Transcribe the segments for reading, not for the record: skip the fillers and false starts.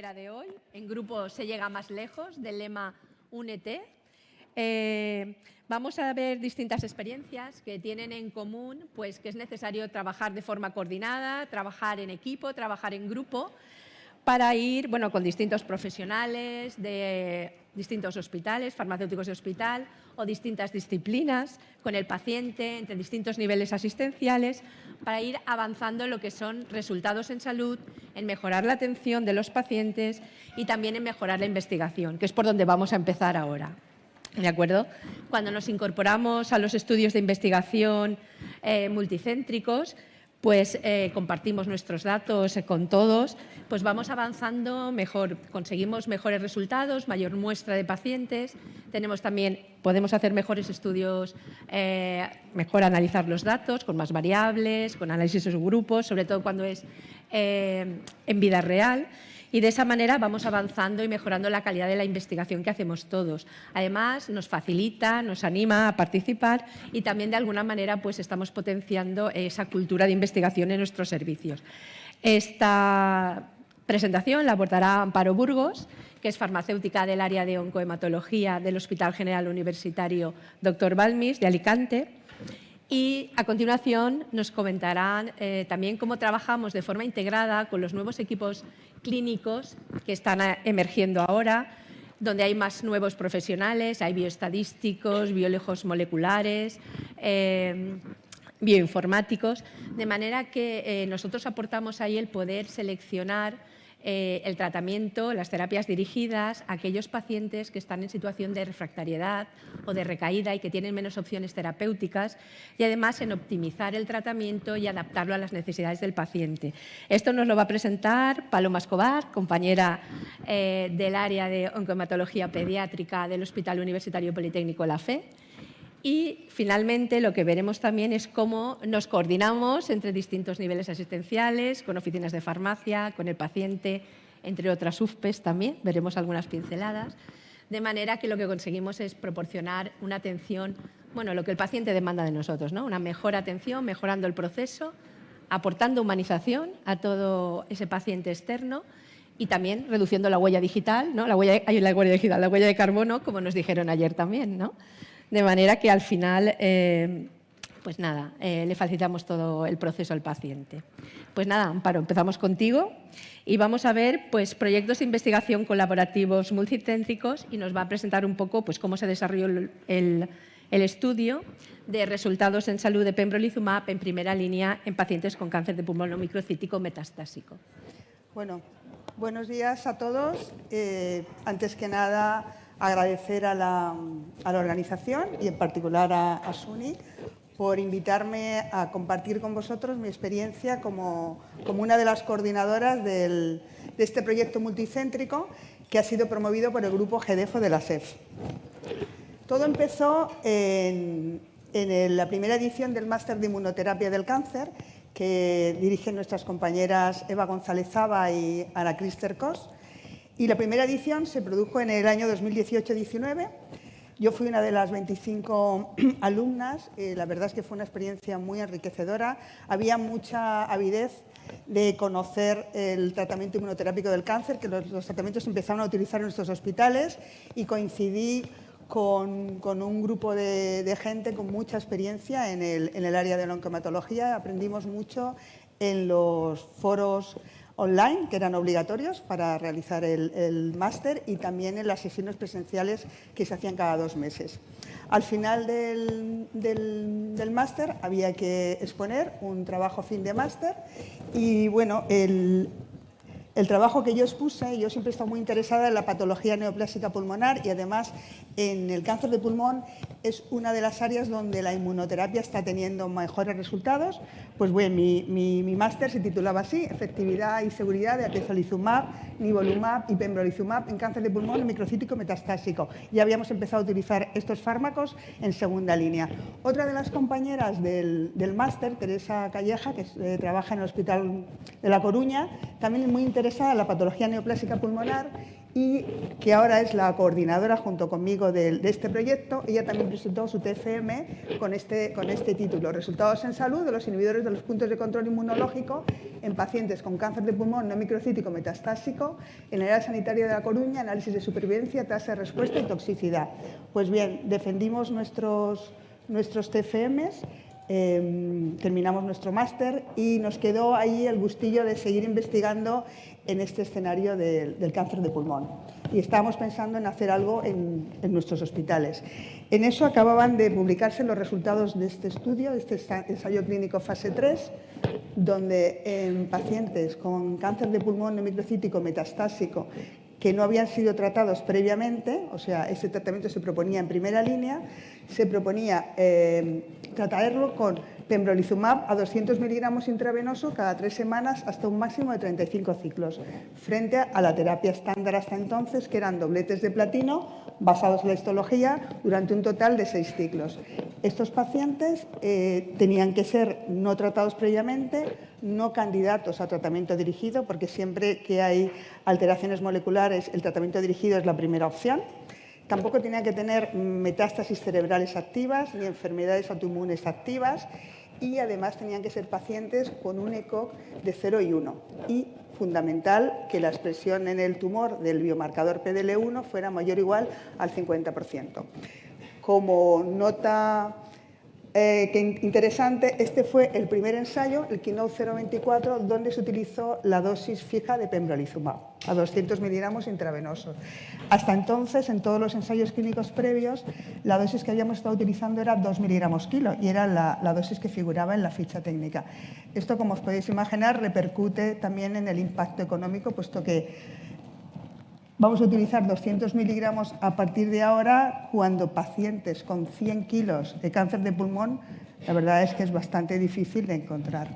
compañera de hoy. En grupo se llega más lejos, del lema Únete. Vamos a ver distintas experiencias que tienen en común pues, que es necesario trabajar de forma coordinada, trabajar en equipo, trabajar en grupo, para ir con distintos profesionales de distintos hospitales, farmacéuticos de hospital o distintas disciplinas, con el paciente, entre distintos niveles asistenciales, para ir avanzando en lo que son resultados en salud, en mejorar la atención de los pacientes y también en mejorar la investigación, que es por donde vamos a empezar ahora. ¿De acuerdo? Cuando nos incorporamos a los estudios de investigación multicéntricos, pues compartimos nuestros datos con todos, pues vamos avanzando mejor, conseguimos mejores resultados, mayor muestra de pacientes, podemos hacer mejores estudios, mejor analizar los datos con más variables, con análisis de grupos, sobre todo cuando es en vida real. Y de esa manera vamos avanzando y mejorando la calidad de la investigación que hacemos todos. Además, nos facilita, nos anima a participar y también de alguna manera pues, estamos potenciando esa cultura de investigación en nuestros servicios. Esta presentación la abordará Amparo Burgos, que es farmacéutica del área de oncohematología del Hospital General Universitario Dr. Balmis de Alicante. Y a continuación nos comentarán también cómo trabajamos de forma integrada con los nuevos equipos clínicos que están emergiendo ahora, donde hay más nuevos profesionales, hay bioestadísticos, biólogos moleculares, bioinformáticos, de manera que nosotros aportamos ahí el poder seleccionar el tratamiento, las terapias dirigidas a aquellos pacientes que están en situación de refractariedad o de recaída y que tienen menos opciones terapéuticas y además en optimizar el tratamiento y adaptarlo a las necesidades del paciente. Esto nos lo va a presentar Paloma Escobar, compañera del área de oncohematología pediátrica del Hospital Universitario Politécnico La Fe. Y, finalmente, lo que veremos también es cómo nos coordinamos entre distintos niveles asistenciales, con oficinas de farmacia, con el paciente, entre otras UFPEs también, veremos algunas pinceladas, de manera que lo que conseguimos es proporcionar una atención, lo que el paciente demanda de nosotros, ¿no? Una mejor atención, mejorando el proceso, aportando humanización a todo ese paciente externo y también reduciendo la huella digital, ¿no? La huella de carbono, como nos dijeron ayer también, ¿no? De manera que al final, le facilitamos todo el proceso al paciente. Pues nada, Amparo, empezamos contigo y vamos a ver pues, proyectos de investigación colaborativos multicéntricos y nos va a presentar un poco pues, cómo se desarrolló el estudio de resultados en salud de pembrolizumab en primera línea en pacientes con cáncer de pulmón no microcítico metastásico. Bueno, buenos días a todos. Antes que nada, agradecer a la organización y en particular a SUNY por invitarme a compartir con vosotros mi experiencia como una de las coordinadoras de este proyecto multicéntrico que ha sido promovido por el grupo GEDEFO de la SEF. Todo empezó en la primera edición del Máster de Inmunoterapia del Cáncer que dirigen nuestras compañeras Eva González Zaba y Ana Crister Cos. Y la primera edición se produjo en el año 2018-19. Yo fui una de las 25 alumnas. La verdad es que fue una experiencia muy enriquecedora. Había mucha avidez de conocer el tratamiento inmunoterápico del cáncer, que los tratamientos se empezaron a utilizar en nuestros hospitales y coincidí con un grupo de gente con mucha experiencia en el área de la oncohematología. Aprendimos mucho en los foros online, que eran obligatorios para realizar el máster, y también en las sesiones presenciales que se hacían cada 2 meses. Al final del máster había que exponer un trabajo fin de máster y, el trabajo que yo expuse, yo siempre he estado muy interesada en la patología neoplásica pulmonar y además en el cáncer de pulmón es una de las áreas donde la inmunoterapia está teniendo mejores resultados. Pues mi máster se titulaba así: Efectividad y seguridad de atezolizumab, nivolumab y pembrolizumab en cáncer de pulmón microcítico metastásico. Ya habíamos empezado a utilizar estos fármacos en segunda línea. Otra de las compañeras del máster, Teresa Calleja, que trabaja en el Hospital de La Coruña, también es muy interesada en la patología neoplásica pulmonar y que ahora es la coordinadora junto conmigo de este proyecto. Ella también presentó su TFM con este título: Resultados en salud de los inhibidores de los puntos de control inmunológico en pacientes con cáncer de pulmón no microcítico metastásico en el área sanitaria de La Coruña, análisis de supervivencia, tasa de respuesta y toxicidad. Pues bien, defendimos nuestros TFMs, terminamos nuestro máster y nos quedó ahí el gustillo de seguir investigando en este escenario del cáncer de pulmón. Y estábamos pensando en hacer algo en nuestros hospitales. En eso acababan de publicarse los resultados de este estudio, de este ensayo clínico fase 3, donde en pacientes con cáncer de pulmón no microcítico metastásico que no habían sido tratados previamente, o sea, ese tratamiento se proponía en primera línea, se proponía tratarlo con pembrolizumab a 200 miligramos intravenoso cada 3 semanas hasta un máximo de 35 ciclos, frente a la terapia estándar hasta entonces, que eran dobletes de platino basados en la histología durante un total de 6 ciclos. Estos pacientes tenían que ser no tratados previamente, no candidatos a tratamiento dirigido, porque siempre que hay alteraciones moleculares el tratamiento dirigido es la primera opción. Tampoco tenían que tener metástasis cerebrales activas ni enfermedades autoinmunes activas, y además tenían que ser pacientes con un ECOG de 0 y 1. Y fundamental que la expresión en el tumor del biomarcador PDL1 fuera mayor o igual al 50%. Como nota interesante, este fue el primer ensayo, el Keynote 024, donde se utilizó la dosis fija de pembrolizumab a 200 miligramos intravenosos. Hasta entonces, en todos los ensayos clínicos previos, la dosis que habíamos estado utilizando era 2 miligramos kilo y era la dosis que figuraba en la ficha técnica. Esto, como os podéis imaginar, repercute también en el impacto económico, puesto que vamos a utilizar 200 miligramos a partir de ahora, cuando pacientes con 100 kilos de cáncer de pulmón, la verdad es que es bastante difícil de encontrar.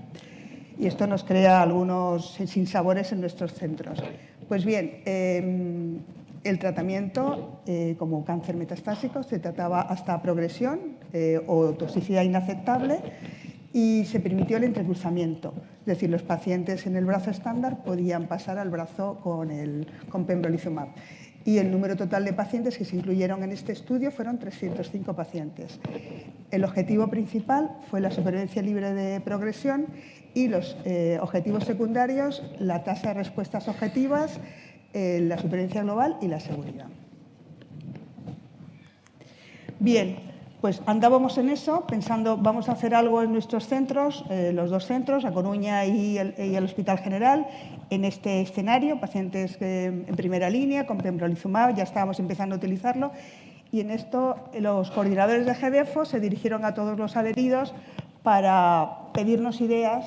Y esto nos crea algunos sinsabores en nuestros centros. Pues bien, el tratamiento como cáncer metastásico se trataba hasta progresión o toxicidad inaceptable, y se permitió el entrecruzamiento. Es decir, los pacientes en el brazo estándar podían pasar al brazo con pembrolizumab. Y el número total de pacientes que se incluyeron en este estudio fueron 305 pacientes. El objetivo principal fue la supervivencia libre de progresión y los objetivos secundarios, la tasa de respuestas objetivas, la supervivencia global y la seguridad. Bien. Pues andábamos en eso, pensando, vamos a hacer algo en nuestros centros, los dos centros, A Coruña y el Hospital General, en este escenario, pacientes en primera línea, con pembrolizumab, ya estábamos empezando a utilizarlo, y en esto los coordinadores de GDEFO se dirigieron a todos los adheridos para pedirnos ideas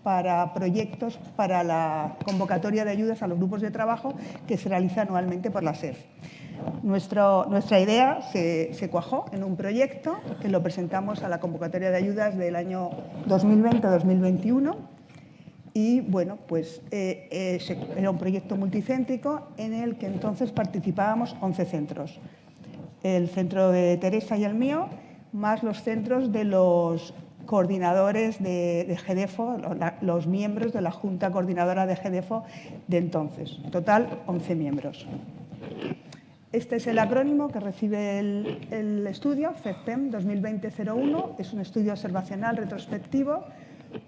para proyectos para la convocatoria de ayudas a los grupos de trabajo que se realiza anualmente por la SEF. Nuestra idea se cuajó en un proyecto que lo presentamos a la convocatoria de ayudas del año 2020-2021 y, bueno, pues era un proyecto multicéntrico en el que entonces participábamos 11 centros. El centro de Teresa y el mío, más los centros de los coordinadores de GDEFO, los miembros de la Junta Coordinadora de GDEFO de entonces. Total, 11 miembros. Este es el acrónimo que recibe el estudio, FEPPEM 2020-01. Es un estudio observacional retrospectivo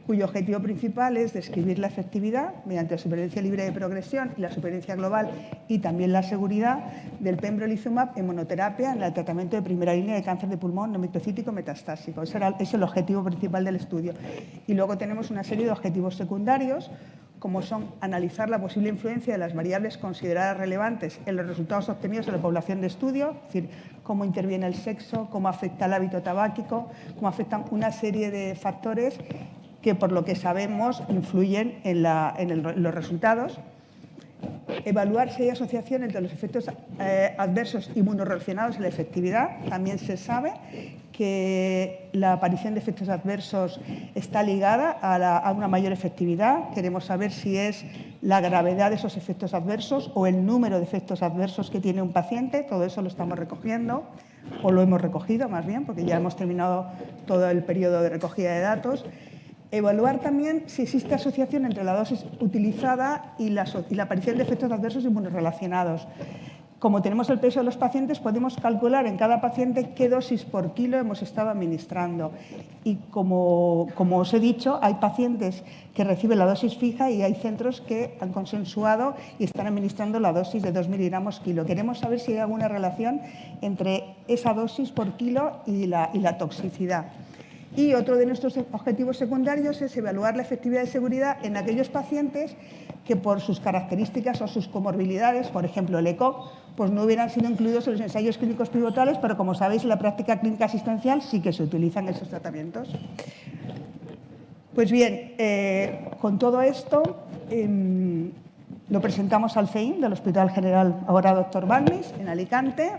cuyo objetivo principal es describir la efectividad mediante la supervivencia libre de progresión y la supervivencia global y también la seguridad del pembrolizumab en monoterapia en el tratamiento de primera línea de cáncer de pulmón no microcítico metastásico. Ese es el objetivo principal del estudio. Y luego tenemos una serie de objetivos secundarios, como son analizar la posible influencia de las variables consideradas relevantes en los resultados obtenidos en la población de estudio, es decir, cómo interviene el sexo, cómo afecta el hábito tabáquico, cómo afectan una serie de factores que, por lo que sabemos, influyen en los resultados. Evaluar si hay asociación entre los efectos adversos inmunorrelacionados y la efectividad. También se sabe que la aparición de efectos adversos está ligada a una mayor efectividad. Queremos saber si es la gravedad de esos efectos adversos o el número de efectos adversos que tiene un paciente. Todo eso lo estamos recogiendo, o lo hemos recogido más bien, porque ya hemos terminado todo el periodo de recogida de datos. Evaluar también si existe asociación entre la dosis utilizada y la aparición de efectos adversos inmunorrelacionados. Como tenemos el peso de los pacientes, podemos calcular en cada paciente qué dosis por kilo hemos estado administrando. Y como os he dicho, hay pacientes que reciben la dosis fija y hay centros que han consensuado y están administrando la dosis de 2 miligramos kilo. Queremos saber si hay alguna relación entre esa dosis por kilo y la toxicidad. Y otro de nuestros objetivos secundarios es evaluar la efectividad de seguridad en aquellos pacientes que por sus características o sus comorbilidades, por ejemplo el ECOG, pues no hubieran sido incluidos en los ensayos clínicos pivotales, pero como sabéis en la práctica clínica asistencial sí que se utilizan esos tratamientos. Pues bien, con todo esto lo presentamos al CEIN del Hospital General ahora Dr. Balmis en Alicante.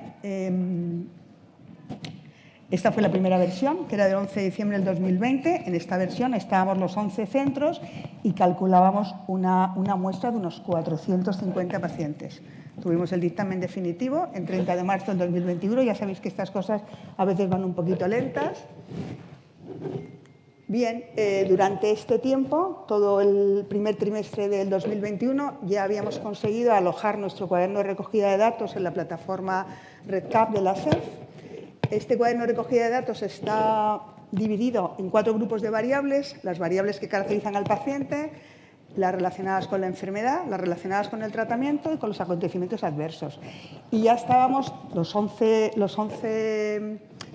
Esta fue la primera versión, que era del 11 de diciembre del 2020. En esta versión estábamos los 11 centros y calculábamos una muestra de unos 450 pacientes. Tuvimos el dictamen definitivo en 30 de marzo del 2021. Ya sabéis que estas cosas a veces van un poquito lentas. Bien, durante este tiempo, todo el primer trimestre del 2021, ya habíamos conseguido alojar nuestro cuaderno de recogida de datos en la plataforma REDCap de la SEF. Este cuaderno de recogida de datos está dividido en 4 grupos de variables: las variables que caracterizan al paciente, las relacionadas con la enfermedad, las relacionadas con el tratamiento y con los acontecimientos adversos. Y ya estábamos los 11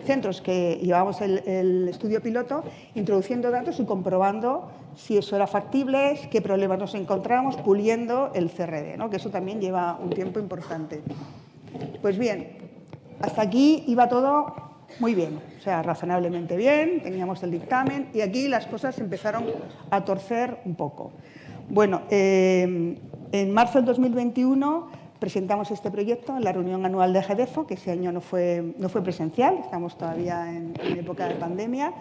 centros que llevábamos el estudio piloto introduciendo datos y comprobando si eso era factible, qué problemas nos encontramos, puliendo el CRD, ¿no? Que eso también lleva un tiempo importante. Pues bien, hasta aquí iba todo muy bien, o sea, razonablemente bien, teníamos el dictamen y aquí las cosas empezaron a torcer un poco. Bueno, en marzo del 2021 presentamos este proyecto en la reunión anual de GEDEFO, que ese año no fue presencial, estamos todavía en época de pandemia,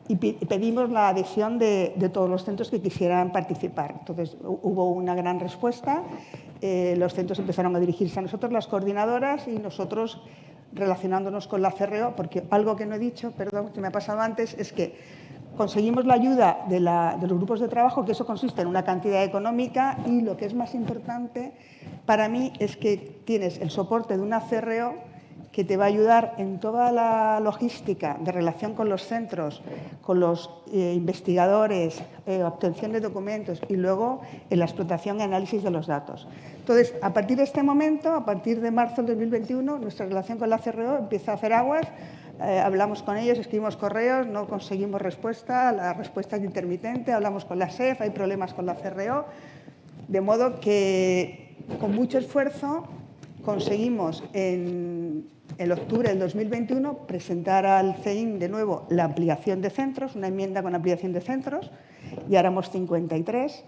y pedimos la adhesión de todos los centros que quisieran participar. Entonces, hubo una gran respuesta, los centros empezaron a dirigirse a nosotros, las coordinadoras, y nosotros relacionándonos con la CRO, porque algo que no he dicho, perdón, que me ha pasado antes, es que conseguimos la ayuda de los grupos de trabajo, que eso consiste en una cantidad económica, y lo que es más importante para mí es que tienes el soporte de una CRO que te va a ayudar en toda la logística de relación con los centros, con los investigadores, obtención de documentos y luego en la explotación y análisis de los datos. Entonces, a partir de este momento, a partir de marzo del 2021, nuestra relación con la CRO empieza a hacer aguas. Hablamos con ellos, escribimos correos, no conseguimos respuesta, la respuesta es intermitente, hablamos con la SEF, hay problemas con la CRO, de modo que con mucho esfuerzo conseguimos en octubre del 2021 presentar al CEIN de nuevo la ampliación de centros, una enmienda con ampliación de centros, y ahora éramos 53.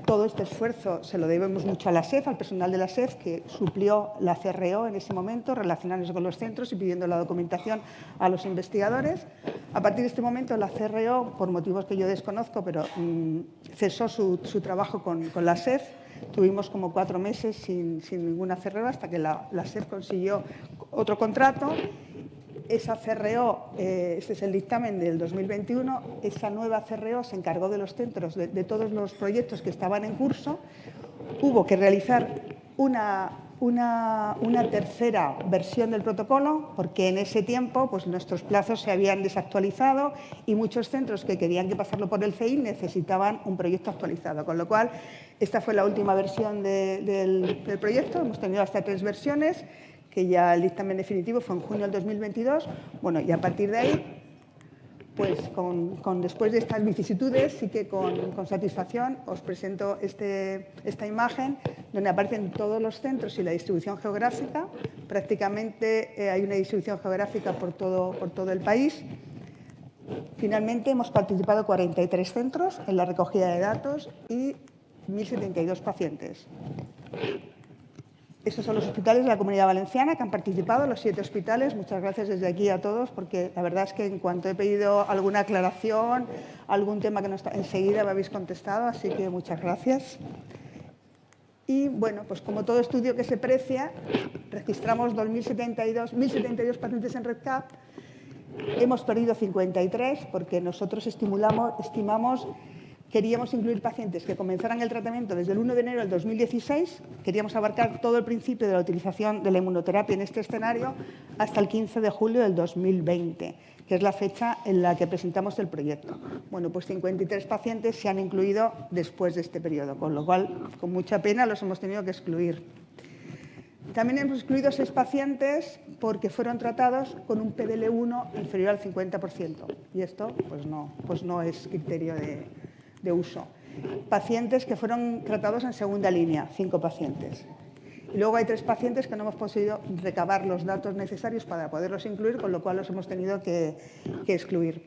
Todo este esfuerzo se lo debemos mucho a la SEF, al personal de la SEF, que suplió la CRO en ese momento, relacionándose con los centros y pidiendo la documentación a los investigadores. A partir de este momento, la CRO, por motivos que yo desconozco, pero cesó su trabajo con la SEF. Tuvimos como 4 meses sin ninguna CRO hasta que la SEF consiguió otro contrato. Esa CRO, este es el dictamen del 2021, esa nueva CRO se encargó de los centros, de todos los proyectos que estaban en curso. Hubo que realizar una tercera versión del protocolo, porque en ese tiempo pues, nuestros plazos se habían desactualizado y muchos centros que querían que pasarlo por el CEIN necesitaban un proyecto actualizado, con lo cual esta fue la última versión del proyecto. Hemos tenido hasta 3 versiones, que ya el dictamen definitivo fue en junio del 2022. Bueno, y a partir de ahí, pues después de estas vicisitudes, sí que con satisfacción os presento esta imagen donde aparecen todos los centros y la distribución geográfica. Prácticamente hay una distribución geográfica por todo el país. Finalmente hemos participado 43 centros en la recogida de datos y 1.072 pacientes. Estos son los hospitales de la Comunidad Valenciana que han participado, los 7 hospitales. Muchas gracias desde aquí a todos, porque la verdad es que en cuanto he pedido alguna aclaración, algún tema que no está, enseguida me habéis contestado, así que muchas gracias. Y bueno, pues como todo estudio que se precia, registramos 1.072 pacientes en REDCap hemos perdido 53 porque nosotros queríamos incluir pacientes que comenzaran el tratamiento desde el 1 de enero del 2016, queríamos abarcar todo el principio de la utilización de la inmunoterapia en este escenario hasta el 15 de julio del 2020, que es la fecha en la que presentamos el proyecto. Bueno, pues 53 pacientes se han incluido después de este periodo, con lo cual, con mucha pena, los hemos tenido que excluir. También hemos excluido 6 pacientes porque fueron tratados con un PDL1 inferior al 50%, y esto pues no es criterio de uso. Pacientes que fueron tratados en segunda línea, 5 pacientes. Y luego hay 3 pacientes que no hemos podido recabar los datos necesarios para poderlos incluir, con lo cual los hemos tenido que excluir.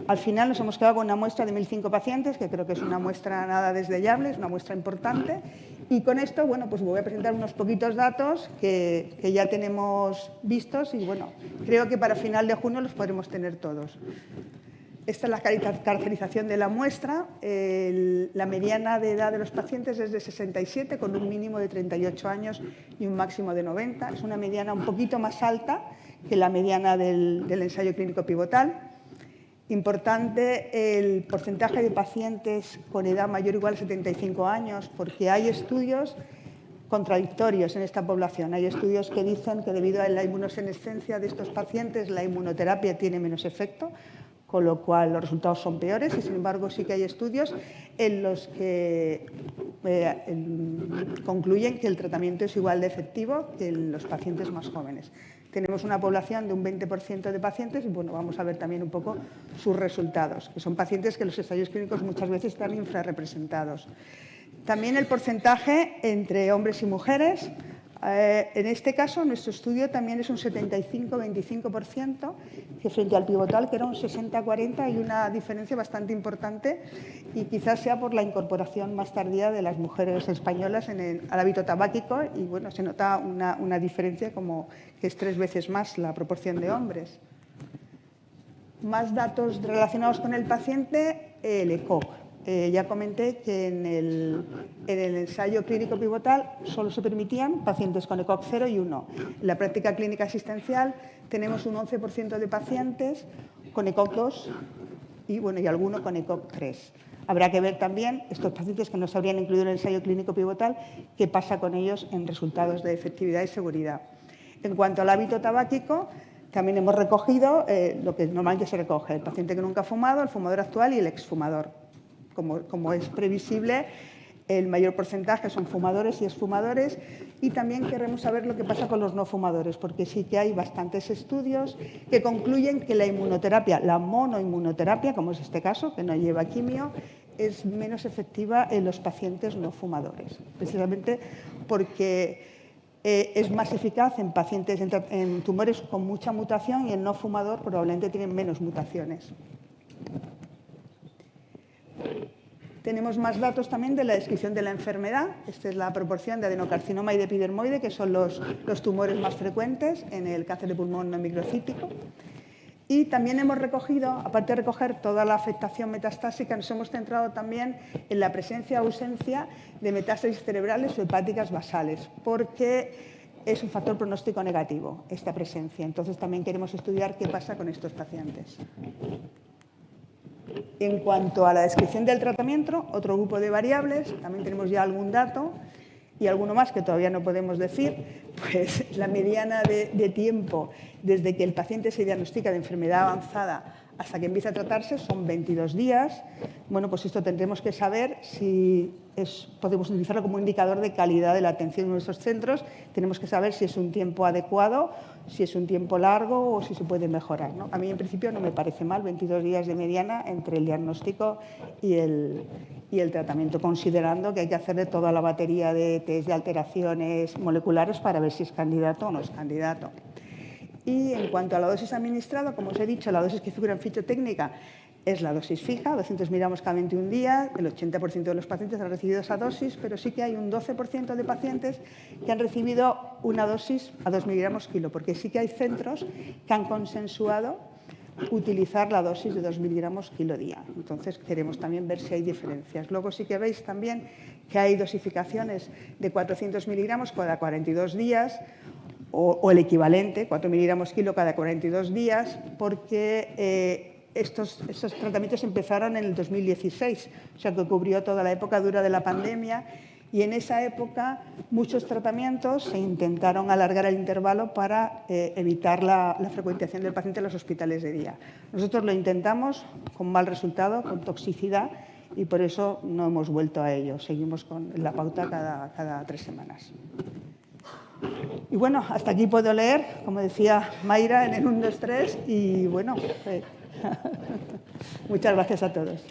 Al final nos hemos quedado con una muestra de 1.005 pacientes, que creo que es una muestra nada desdeñable, es una muestra importante. Y con esto, bueno, pues voy a presentar unos poquitos datos que ya tenemos vistos y, bueno, creo que para final de junio los podremos tener todos. Esta es la caracterización de la muestra. La mediana de edad de los pacientes es de 67, con un mínimo de 38 años y un máximo de 90. Es una mediana un poquito más alta que la mediana del ensayo clínico pivotal. Importante el porcentaje de pacientes con edad mayor o igual a 75 años, porque hay estudios contradictorios en esta población. Hay estudios que dicen que debido a la inmunosenescencia de estos pacientes la inmunoterapia tiene menos efecto, con lo cual los resultados son peores, y sin embargo sí que hay estudios en los que concluyen que el tratamiento es igual de efectivo que en los pacientes más jóvenes. Tenemos una población de un 20% de pacientes y, bueno, vamos a ver también un poco sus resultados, que son pacientes que los ensayos clínicos muchas veces están infrarrepresentados. También el porcentaje entre hombres y mujeres. En este caso, nuestro estudio también es un 75-25%, que frente al pivotal, que era un 60-40, hay una diferencia bastante importante y quizás sea por la incorporación más tardía de las mujeres españolas al hábito tabáquico y, bueno, se nota una diferencia como que es 3 veces más la proporción de hombres. Más datos relacionados con el paciente, el ECOG. Ya comenté que en el ensayo clínico pivotal solo se permitían pacientes con ECOG 0 y 1. En la práctica clínica asistencial tenemos un 11% de pacientes con ECOG 2 y, bueno, y alguno con ECOG 3. Habrá que ver también estos pacientes que no se habrían incluido en el ensayo clínico pivotal, qué pasa con ellos en resultados de efectividad y seguridad. En cuanto al hábito tabáquico, también hemos recogido lo que normalmente se recoge: el paciente que nunca ha fumado, el fumador actual y el exfumador. Como es previsible, el mayor porcentaje son fumadores y exfumadores, y también queremos saber lo que pasa con los no fumadores, porque sí que hay bastantes estudios que concluyen que la inmunoterapia, la monoinmunoterapia, como es este caso, que no lleva quimio, es menos efectiva en los pacientes no fumadores, precisamente porque es más eficaz en pacientes en tumores con mucha mutación, y el no fumador probablemente tiene menos mutaciones. Tenemos más datos también de la descripción de la enfermedad. Esta es la proporción de adenocarcinoma y de epidermoide, que son los tumores más frecuentes en el cáncer de pulmón no microcítico. Y también hemos recogido, aparte de recoger toda la afectación metastásica, nos hemos centrado también en la presencia o ausencia de metástasis cerebrales o hepáticas basales, porque es un factor pronóstico negativo esta presencia. Entonces también queremos estudiar qué pasa con estos pacientes. En cuanto a la descripción del tratamiento, otro grupo de variables, también tenemos ya algún dato y alguno más que todavía no podemos decir. Pues la mediana de tiempo desde que el paciente se diagnostica de enfermedad avanzada hasta que empieza a tratarse son 22 días. Bueno, pues esto tendremos que saber si podemos utilizarlo como indicador de calidad de la atención en nuestros centros. Tenemos que saber si es un tiempo adecuado, si es un tiempo largo o si se puede mejorar, ¿no? A mí, en principio, no me parece mal 22 días de mediana entre el diagnóstico y el tratamiento, considerando que hay que hacerle toda la batería de test de alteraciones moleculares para ver si es candidato o no es candidato. Y en cuanto a la dosis administrada, como os he dicho, la dosis que figura en ficha técnica es la dosis fija, 200 miligramos cada 21 días. El 80% de los pacientes han recibido esa dosis, pero sí que hay un 12% de pacientes que han recibido una dosis a 2 miligramos kilo, porque sí que hay centros que han consensuado utilizar la dosis de 2 miligramos kilo día. Entonces, queremos también ver si hay diferencias. Luego sí que veis también que hay dosificaciones de 400 miligramos cada 42 días, o el equivalente, 4 miligramos kilo cada 42 días, porque estos tratamientos empezaron en el 2016, o sea que cubrió toda la época dura de la pandemia, y en esa época muchos tratamientos se intentaron alargar el intervalo para evitar la frecuentación del paciente en los hospitales de día. Nosotros lo intentamos con mal resultado, con toxicidad, y por eso no hemos vuelto a ello. Seguimos con la pauta cada 3 semanas. Y bueno, hasta aquí puedo leer, como decía Mayra, en el 1, 2, 3, y bueno, muchas gracias a todos.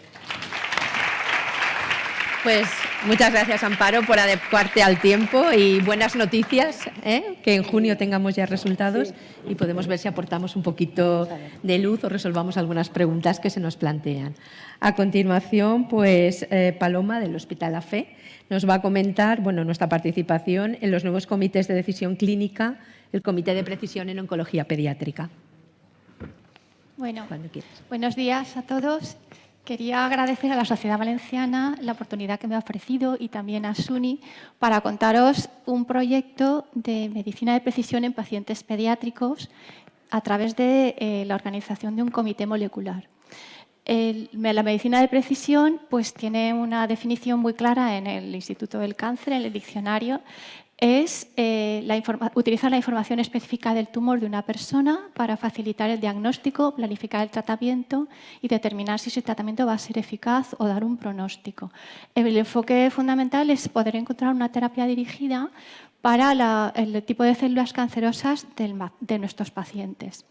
Pues muchas gracias, Amparo, por adecuarte al tiempo y buenas noticias, que en junio tengamos ya resultados y podemos ver si aportamos un poquito de luz o resolvamos algunas preguntas que se nos plantean. A continuación, pues Paloma, del Hospital La Fe, nos va a comentar nuestra participación en los nuevos comités de decisión clínica, el Comité de Precisión en Oncología Pediátrica. Bueno, cuando quieras. Buenos días a todos. Quería agradecer a la Sociedad Valenciana la oportunidad que me ha ofrecido y también a SUNY para contaros un proyecto de medicina de precisión en pacientes pediátricos a través de la organización de un comité molecular. La medicina de precisión pues, tiene una definición muy clara en el Instituto del Cáncer, en el diccionario. Es utilizar la información específica del tumor de una persona para facilitar el diagnóstico, planificar el tratamiento y determinar si ese tratamiento va a ser eficaz o dar un pronóstico. El enfoque fundamental es poder encontrar una terapia dirigida para el tipo de células cancerosas de nuestros pacientes.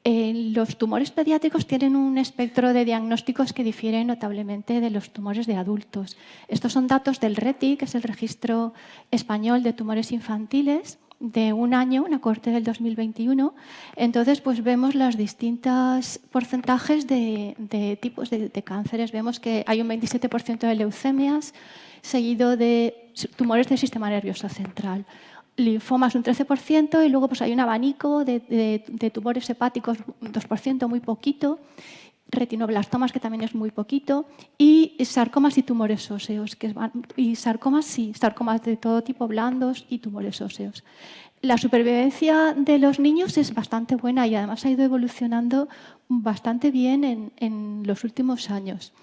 Los tumores pediátricos tienen un espectro de diagnósticos que difiere notablemente de los tumores de adultos. Estos son datos del RETI, que es el Registro Español de Tumores Infantiles, de un año, una cohorte del 2021. Entonces, pues vemos los distintos porcentajes de tipos de cánceres. Vemos que hay un 27% de leucemias, seguido de tumores del sistema nervioso central. Linfomas un 13% y luego pues, hay un abanico de tumores hepáticos, un 2%, muy poquito, retinoblastomas, que también es muy poquito, y sarcomas y tumores óseos, sarcomas de todo tipo, blandos y tumores óseos. La supervivencia de los niños es bastante buena y además ha ido evolucionando bastante bien en los últimos años.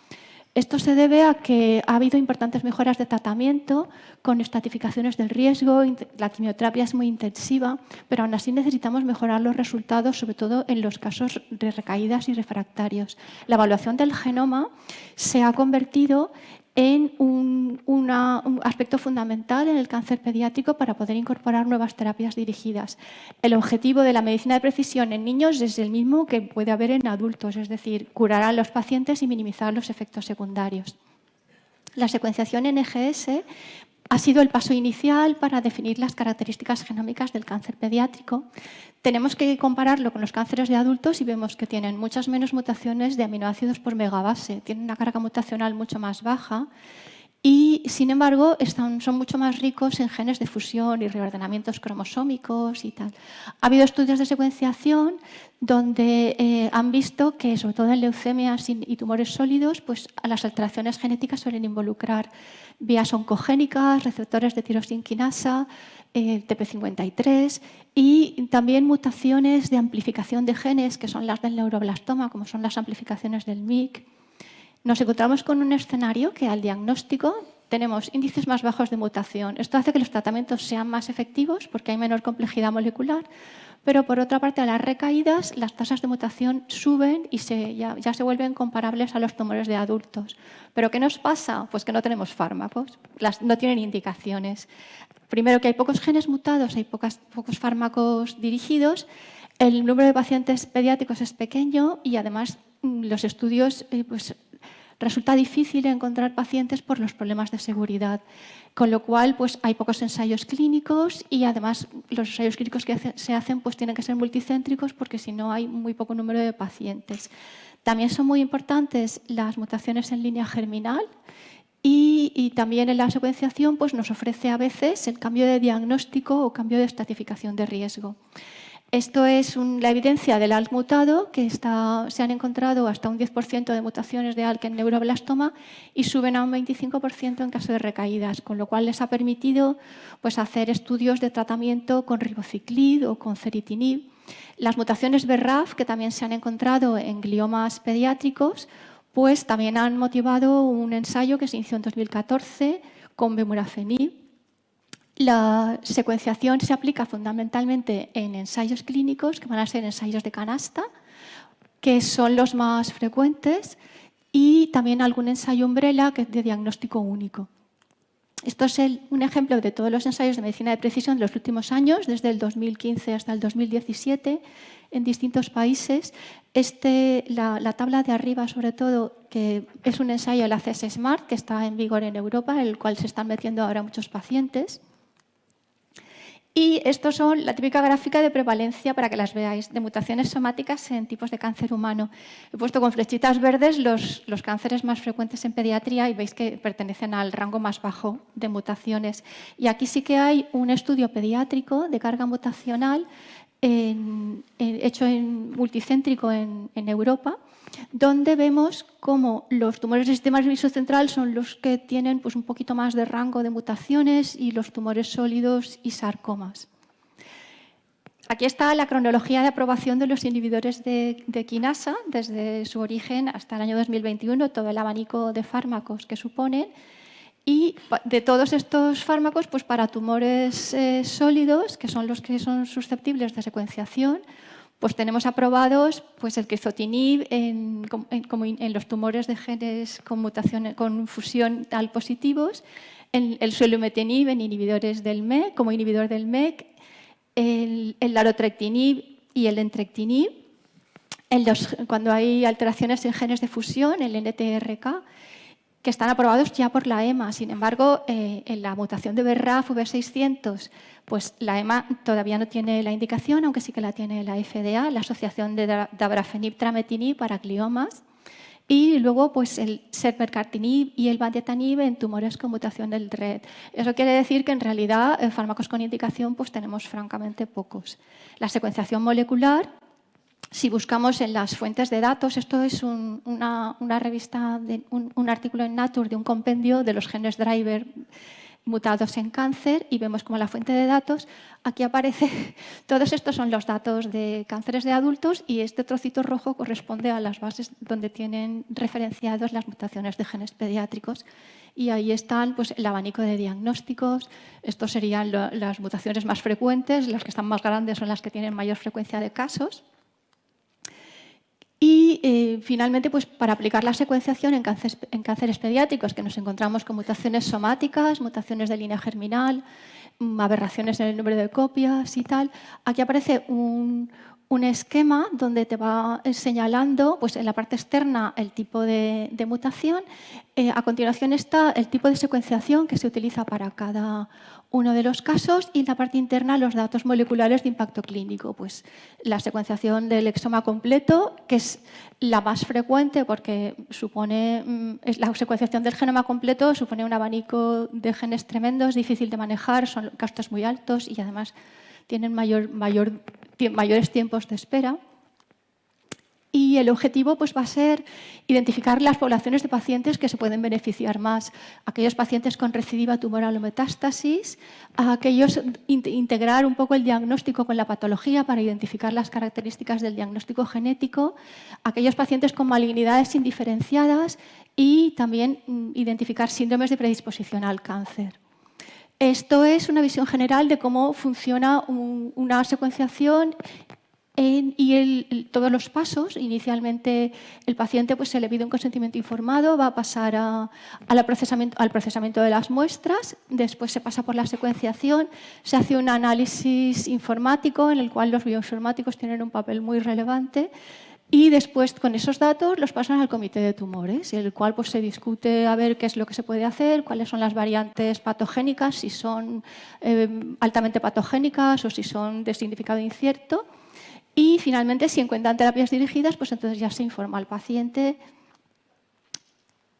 Esto se debe a que ha habido importantes mejoras de tratamiento con estratificaciones del riesgo, la quimioterapia es muy intensiva, pero aún así necesitamos mejorar los resultados, sobre todo en los casos de recaídas y refractarios. La evaluación del genoma se ha convertido en un aspecto fundamental en el cáncer pediátrico para poder incorporar nuevas terapias dirigidas. El objetivo de la medicina de precisión en niños es el mismo que puede haber en adultos, es decir, curar a los pacientes y minimizar los efectos secundarios. La secuenciación NGS ha sido el paso inicial para definir las características genómicas del cáncer pediátrico. Tenemos que compararlo con los cánceres de adultos y vemos que tienen muchas menos mutaciones de aminoácidos por megabase, tienen una carga mutacional mucho más baja y, sin embargo, son mucho más ricos en genes de fusión y reordenamientos cromosómicos y tal. Ha habido estudios de secuenciación donde han visto que, sobre todo en leucemias y tumores sólidos, pues, las alteraciones genéticas suelen involucrar vías oncogénicas, receptores de tirosinquinasa, TP53 y también mutaciones de amplificación de genes, que son las del neuroblastoma, como son las amplificaciones del MYC. Nos encontramos con un escenario que al diagnóstico tenemos índices más bajos de mutación. Esto hace que los tratamientos sean más efectivos porque hay menor complejidad molecular, pero por otra parte a las recaídas las tasas de mutación suben y ya se vuelven comparables a los tumores de adultos. ¿Pero qué nos pasa? Pues que no tenemos fármacos, no tienen indicaciones. Primero que hay pocos genes mutados, hay pocos fármacos dirigidos, el número de pacientes pediátricos es pequeño y además los estudios resulta difícil encontrar pacientes por los problemas de seguridad, con lo cual pues, hay pocos ensayos clínicos y además los ensayos clínicos que se hacen pues, tienen que ser multicéntricos porque si no hay muy poco número de pacientes. También son muy importantes las mutaciones en línea germinal y también en la secuenciación pues, nos ofrece a veces el cambio de diagnóstico o cambio de estratificación de riesgo. Esto es la evidencia del ALK mutado, que se han encontrado hasta un 10% de mutaciones de ALK en neuroblastoma y suben a un 25% en caso de recaídas, con lo cual les ha permitido pues, hacer estudios de tratamiento con ribociclib o con ceritinib. Las mutaciones BRAF, que también se han encontrado en gliomas pediátricos, pues también han motivado un ensayo que se inició en 2014 con bemurafenib. La secuenciación se aplica fundamentalmente en ensayos clínicos, que van a ser ensayos de canasta, que son los más frecuentes, y también algún ensayo umbrella, que es de diagnóstico único. Esto es un ejemplo de todos los ensayos de medicina de precisión de los últimos años, desde el 2015 hasta el 2017, en distintos países. La tabla de arriba, sobre todo, que es un ensayo del ACS SMART, que está en vigor en Europa, en el cual se están metiendo ahora muchos pacientes. Y estos son la típica gráfica de prevalencia, para que las veáis, de mutaciones somáticas en tipos de cáncer humano. He puesto con flechitas verdes los cánceres más frecuentes en pediatría y veis que pertenecen al rango más bajo de mutaciones. Y aquí sí que hay un estudio pediátrico de carga mutacional hecho multicéntrico en Europa, donde vemos cómo los tumores del sistema nervioso central son los que tienen pues, un poquito más de rango de mutaciones y los tumores sólidos y sarcomas. Aquí está la cronología de aprobación de los inhibidores de quinasa desde su origen hasta el año 2021, todo el abanico de fármacos que suponen. Y de todos estos fármacos, pues para tumores sólidos, que son los que son susceptibles de secuenciación, pues tenemos aprobados pues el crizotinib en los tumores de genes con fusión TAL positivos, el suelumetinib en inhibidores del MEK, como inhibidor del MEK, el larotrectinib y el entrectinib, cuando hay alteraciones en genes de fusión, el NTRK, que están aprobados ya por la EMA. Sin embargo, en la mutación de BRAF V600, pues la EMA todavía no tiene la indicación, aunque sí que la tiene la FDA, la Asociación de Dabrafenib-Trametinib para gliomas, y luego pues el sermercartinib y el vandetanib en tumores con mutación del RET. Eso quiere decir que en realidad fármacos con indicación pues tenemos francamente pocos. La secuenciación molecular, si buscamos en las fuentes de datos, esto es una revista, un artículo en Nature de un compendio de los genes driver mutados en cáncer, y vemos como la fuente de datos, aquí aparece, todos estos son los datos de cánceres de adultos y este trocito rojo corresponde a las bases donde tienen referenciados las mutaciones de genes pediátricos. Y ahí están pues, el abanico de diagnósticos. Estos serían las mutaciones más frecuentes, las que están más grandes son las que tienen mayor frecuencia de casos. Y finalmente, pues, para aplicar la secuenciación en cánceres pediátricos, que nos encontramos con mutaciones somáticas, mutaciones de línea germinal, aberraciones en el número de copias y tal, aquí aparece un esquema donde te va señalando pues, en la parte externa el tipo de mutación. A continuación está el tipo de secuenciación que se utiliza para cada uno de los casos, y en la parte interna los datos moleculares de impacto clínico. Pues la secuenciación del exoma completo, que es la más frecuente porque la secuenciación del genoma completo supone un abanico de genes tremendos, difícil de manejar, son costes muy altos y además tienen mayores tiempos de espera. Y el objetivo pues, va a ser identificar las poblaciones de pacientes que se pueden beneficiar más. Aquellos pacientes con recidiva tumoral o metástasis, integrar un poco el diagnóstico con la patología para identificar las características del diagnóstico genético, aquellos pacientes con malignidades indiferenciadas y también identificar síndromes de predisposición al cáncer. Esto es una visión general de cómo funciona una secuenciación y todos los pasos. Inicialmente el paciente pues, se le pide un consentimiento informado, va a pasar al procesamiento de las muestras, después se pasa por la secuenciación, se hace un análisis informático en el cual los bioinformáticos tienen un papel muy relevante, y después con esos datos los pasan al comité de tumores, en el cual pues, se discute a ver qué es lo que se puede hacer, cuáles son las variantes patogénicas, si son altamente patogénicas o si son de significado incierto. Y finalmente, si encuentran terapias dirigidas, pues entonces ya se informa al paciente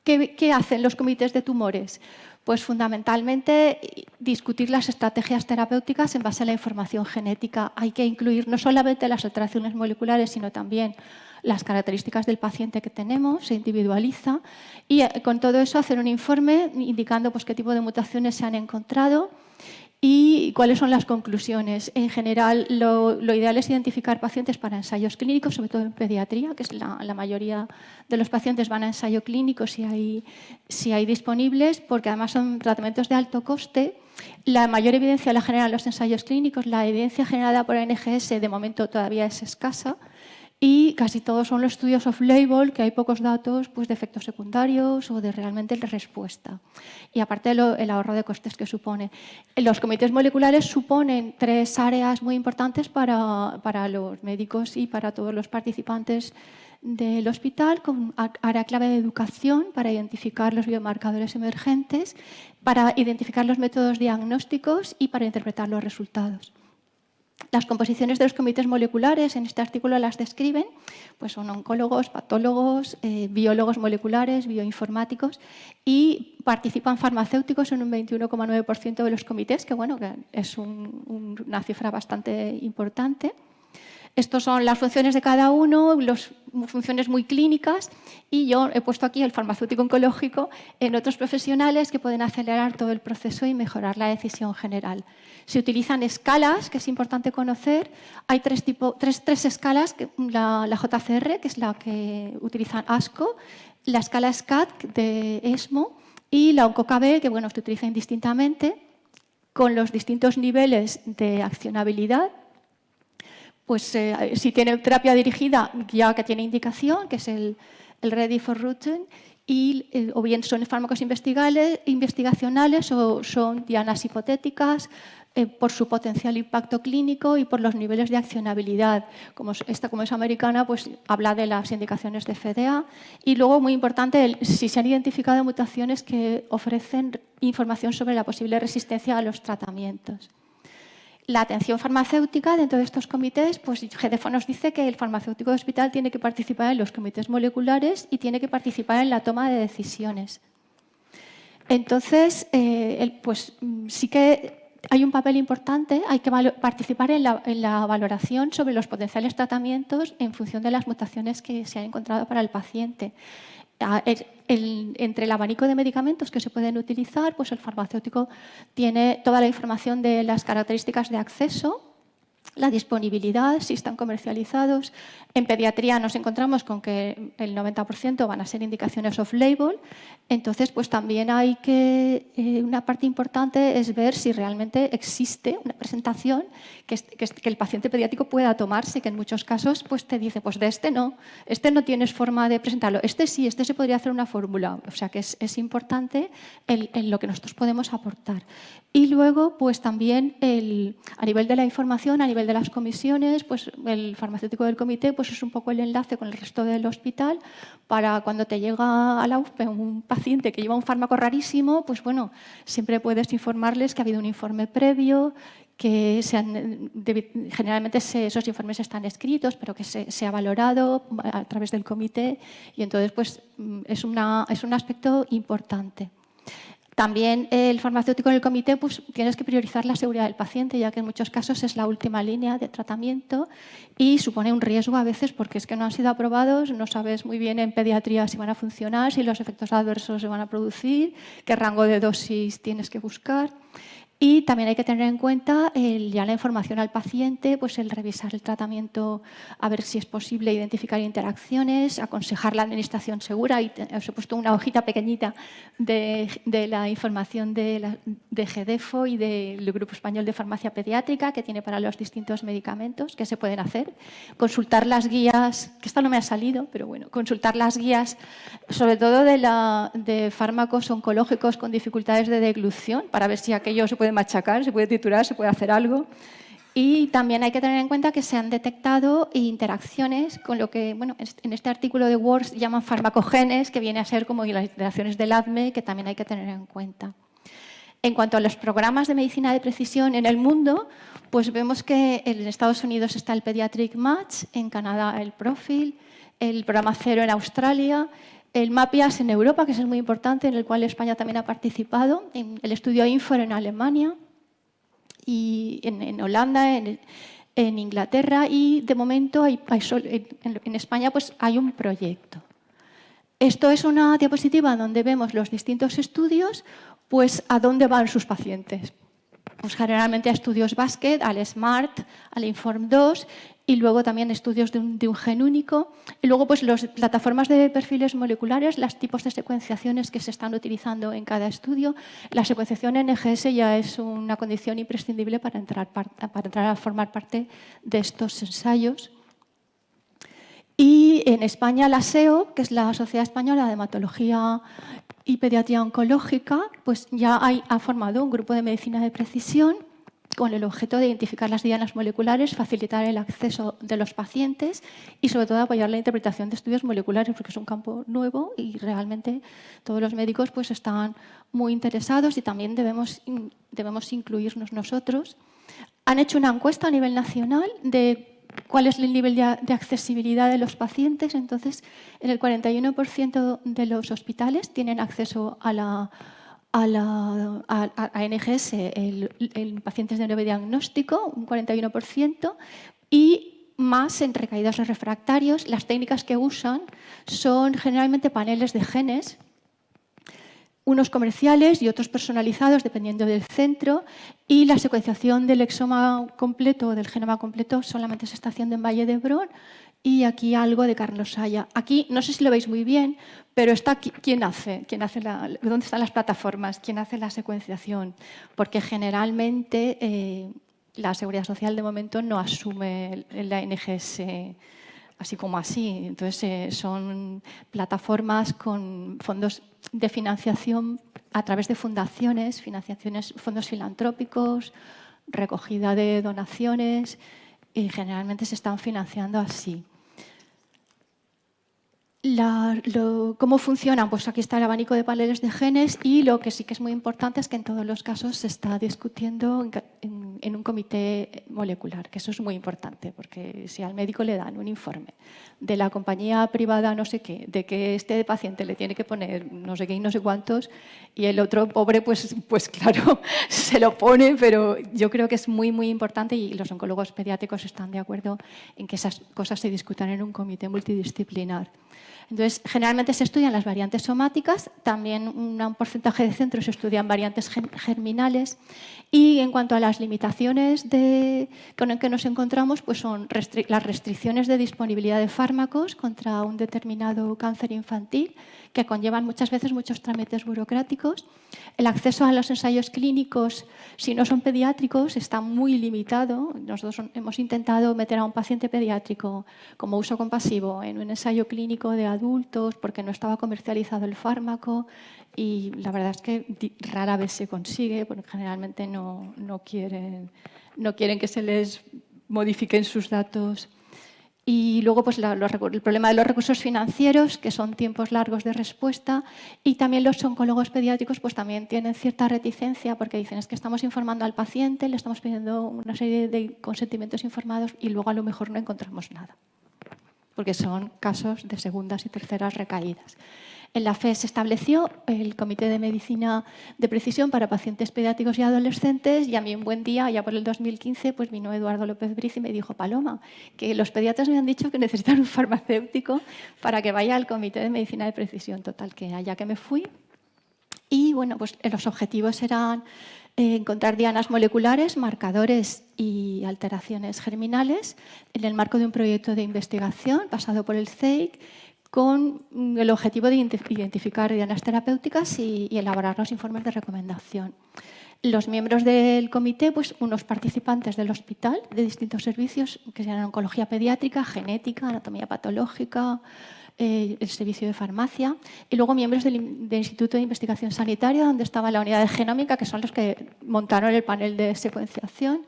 que ¿Qué hacen los comités de tumores? Pues fundamentalmente discutir las estrategias terapéuticas en base a la información genética. Hay que incluir no solamente las alteraciones moleculares, sino también las características del paciente que tenemos, se individualiza, y con todo eso hacer un informe indicando pues, qué tipo de mutaciones se han encontrado y cuáles son las conclusiones. En general, lo ideal es identificar pacientes para ensayos clínicos, sobre todo en pediatría, que es la mayoría de los pacientes van a ensayo clínico si hay disponibles, porque además son tratamientos de alto coste. La mayor evidencia la generan los ensayos clínicos. La evidencia generada por NGS de momento todavía es escasa. Y casi todos son los estudios off-label, que hay pocos datos pues, de efectos secundarios o de realmente la respuesta. Y aparte el ahorro de costes que supone. Los comités moleculares suponen 3 áreas muy importantes para los médicos y para todos los participantes del hospital, con área clave de educación para identificar los biomarcadores emergentes, para identificar los métodos diagnósticos y para interpretar los resultados. Las composiciones de los comités moleculares, en este artículo las describen, pues son oncólogos, patólogos, biólogos moleculares, bioinformáticos, y participan farmacéuticos en un 21,9% de los comités, que bueno, que es una cifra bastante importante. Estas son las funciones de cada uno, las funciones muy clínicas, y yo he puesto aquí el farmacéutico oncológico en otros profesionales que pueden acelerar todo el proceso y mejorar la decisión general. Se utilizan escalas, que es importante conocer. Hay tres escalas, la JCR, que es la que utilizan ASCO, la escala SCAT de ESMO y la OncoKB, que bueno, se utiliza indistintamente, con los distintos niveles de accionabilidad. Pues si tiene terapia dirigida, ya que tiene indicación, que es el Ready for Routine, o bien son fármacos investigacionales o son dianas hipotéticas por su potencial impacto clínico y por los niveles de accionabilidad. Como es americana, pues habla de las indicaciones de FDA. Y luego, muy importante, si se han identificado mutaciones que ofrecen información sobre la posible resistencia a los tratamientos. La atención farmacéutica dentro de estos comités, pues GDFO nos dice que el farmacéutico de hospital tiene que participar en los comités moleculares y tiene que participar en la toma de decisiones. Entonces, pues sí que hay un papel importante, hay que participar en la valoración sobre los potenciales tratamientos en función de las mutaciones que se han encontrado para el paciente. Entre el abanico de medicamentos que se pueden utilizar, pues el farmacéutico tiene toda la información de las características de acceso, la disponibilidad, si están comercializados. En pediatría nos encontramos con que el 90% van a ser indicaciones off-label. Entonces, pues también hay una parte importante es ver si realmente existe una presentación que el paciente pediátrico pueda tomarse, que en muchos casos pues te dice, pues de este no tienes forma de presentarlo, este sí, este se podría hacer una fórmula. O sea que es importante en lo que nosotros podemos aportar. Y luego, pues también a nivel de la información, a nivel de las comisiones, pues el farmacéutico del comité pues es un poco el enlace con el resto del hospital para cuando te llega a la UFPE un paciente que lleva un fármaco rarísimo, pues bueno, siempre puedes informarles que ha habido un informe previo, que generalmente esos informes están escritos, pero que se ha valorado a través del comité y entonces pues es un aspecto importante. También el farmacéutico en el comité pues, tienes que priorizar la seguridad del paciente, ya que en muchos casos es la última línea de tratamiento y supone un riesgo a veces porque es que no han sido aprobados, no sabes muy bien en pediatría si van a funcionar, si los efectos adversos se van a producir, qué rango de dosis tienes que buscar. Y también hay que tener en cuenta ya la información al paciente, pues el revisar el tratamiento, a ver si es posible identificar interacciones, aconsejar la administración segura. Y os he puesto una hojita pequeñita de la información de GDFO y del Grupo Español de Farmacia Pediátrica que tiene para los distintos medicamentos que se pueden hacer. Consultar las guías, que esta no me ha salido, pero bueno, consultar las guías, sobre todo de fármacos oncológicos con dificultades de deglución, para ver si aquello se puede machacar, se puede triturar, se puede hacer algo. Y también hay que tener en cuenta que se han detectado interacciones con lo que, bueno, en este artículo de Words llaman farmacogenes, que viene a ser como las interacciones del ADME, que también hay que tener en cuenta. En cuanto a los programas de medicina de precisión en el mundo, pues vemos que en Estados Unidos está el Pediatric Match, en Canadá el Profil, el programa Cero en Australia. El MAPIAS en Europa, que es muy importante, en el cual España también ha participado, en el estudio INFOR en Alemania y en Holanda, en Inglaterra, y de momento en España pues hay un proyecto. Esto es una diapositiva donde vemos los distintos estudios, pues a dónde van sus pacientes. Pues generalmente a estudios Basket, al SMART, al INFORM2 y luego también estudios de un gen único. Y luego pues las plataformas de perfiles moleculares, los tipos de secuenciaciones que se están utilizando en cada estudio. La secuenciación NGS ya es una condición imprescindible para entrar a formar parte de estos ensayos. Y en España la SEO, que es la Sociedad Española de Hematología y Pediatría Oncológica, pues ya ha formado un grupo de medicina de precisión con el objeto de identificar las dianas moleculares, facilitar el acceso de los pacientes y sobre todo apoyar la interpretación de estudios moleculares, porque es un campo nuevo y realmente todos los médicos pues están muy interesados y también debemos incluirnos nosotros. Han hecho una encuesta a nivel nacional de cuál es el nivel de accesibilidad de los pacientes. Entonces, en el 41% de los hospitales tienen acceso a NGS en pacientes de nuevo diagnóstico, un 41%, y más en recaídos refractarios. Las técnicas que usan son generalmente paneles de genes, unos comerciales y otros personalizados dependiendo del centro, y la secuenciación del exoma completo o del genoma completo solamente se está haciendo en Valle d'Hebron y aquí algo de Carlos Saya. Aquí no sé si lo veis muy bien, pero está aquí, ¿dónde están las plataformas? ¿Quién hace la secuenciación? Porque generalmente la Seguridad Social de momento no asume la NGS así como así. Entonces son plataformas con fondos de financiación a través de fundaciones, fondos filantrópicos, recogida de donaciones y generalmente se están financiando así. ¿Cómo funcionan? Pues aquí está el abanico de paneles de genes y lo que sí que es muy importante es que en todos los casos se está discutiendo en un comité molecular, que eso es muy importante, porque si al médico le dan un informe de la compañía privada no sé qué, de que este paciente le tiene que poner no sé qué y no sé cuántos, y el otro pobre, pues claro, se lo pone, pero yo creo que es muy, muy importante y los oncólogos pediátricos están de acuerdo en que esas cosas se discutan en un comité multidisciplinar. Entonces, generalmente se estudian las variantes somáticas, también un porcentaje de centros se estudian variantes germinales y en cuanto a las limitaciones con las que nos encontramos, pues son las restricciones de disponibilidad de fármacos contra un determinado cáncer infantil que conllevan muchas veces muchos trámites burocráticos. El acceso a los ensayos clínicos, si no son pediátricos, está muy limitado. Nosotros hemos intentado meter a un paciente pediátrico como uso compasivo en un ensayo clínico de adultos porque no estaba comercializado el fármaco y la verdad es que rara vez se consigue porque generalmente no quieren que se les modifiquen sus datos. Y luego pues, el problema de los recursos financieros, que son tiempos largos de respuesta, y también los oncólogos pediátricos pues, también tienen cierta reticencia porque dicen es que estamos informando al paciente, le estamos pidiendo una serie de consentimientos informados y luego a lo mejor no encontramos nada, porque son casos de segundas y terceras recaídas. En la FE se estableció el Comité de Medicina de Precisión para pacientes pediátricos y adolescentes y a mí un buen día, ya por el 2015, pues vino Eduardo López Briz y me dijo, Paloma, que los pediatras me han dicho que necesitan un farmacéutico para que vaya al Comité de Medicina de Precisión. Total, que allá que me fui. Y bueno, pues los objetivos eran encontrar dianas moleculares, marcadores y alteraciones germinales en el marco de un proyecto de investigación pasado por el CEIC con el objetivo de identificar dianas terapéuticas y elaborar los informes de recomendación. Los miembros del comité, pues unos participantes del hospital de distintos servicios, que sean oncología pediátrica, genética, anatomía patológica, el servicio de farmacia, y luego miembros del Instituto de Investigación Sanitaria, donde estaba la unidad de genómica, que son los que montaron el panel de secuenciación,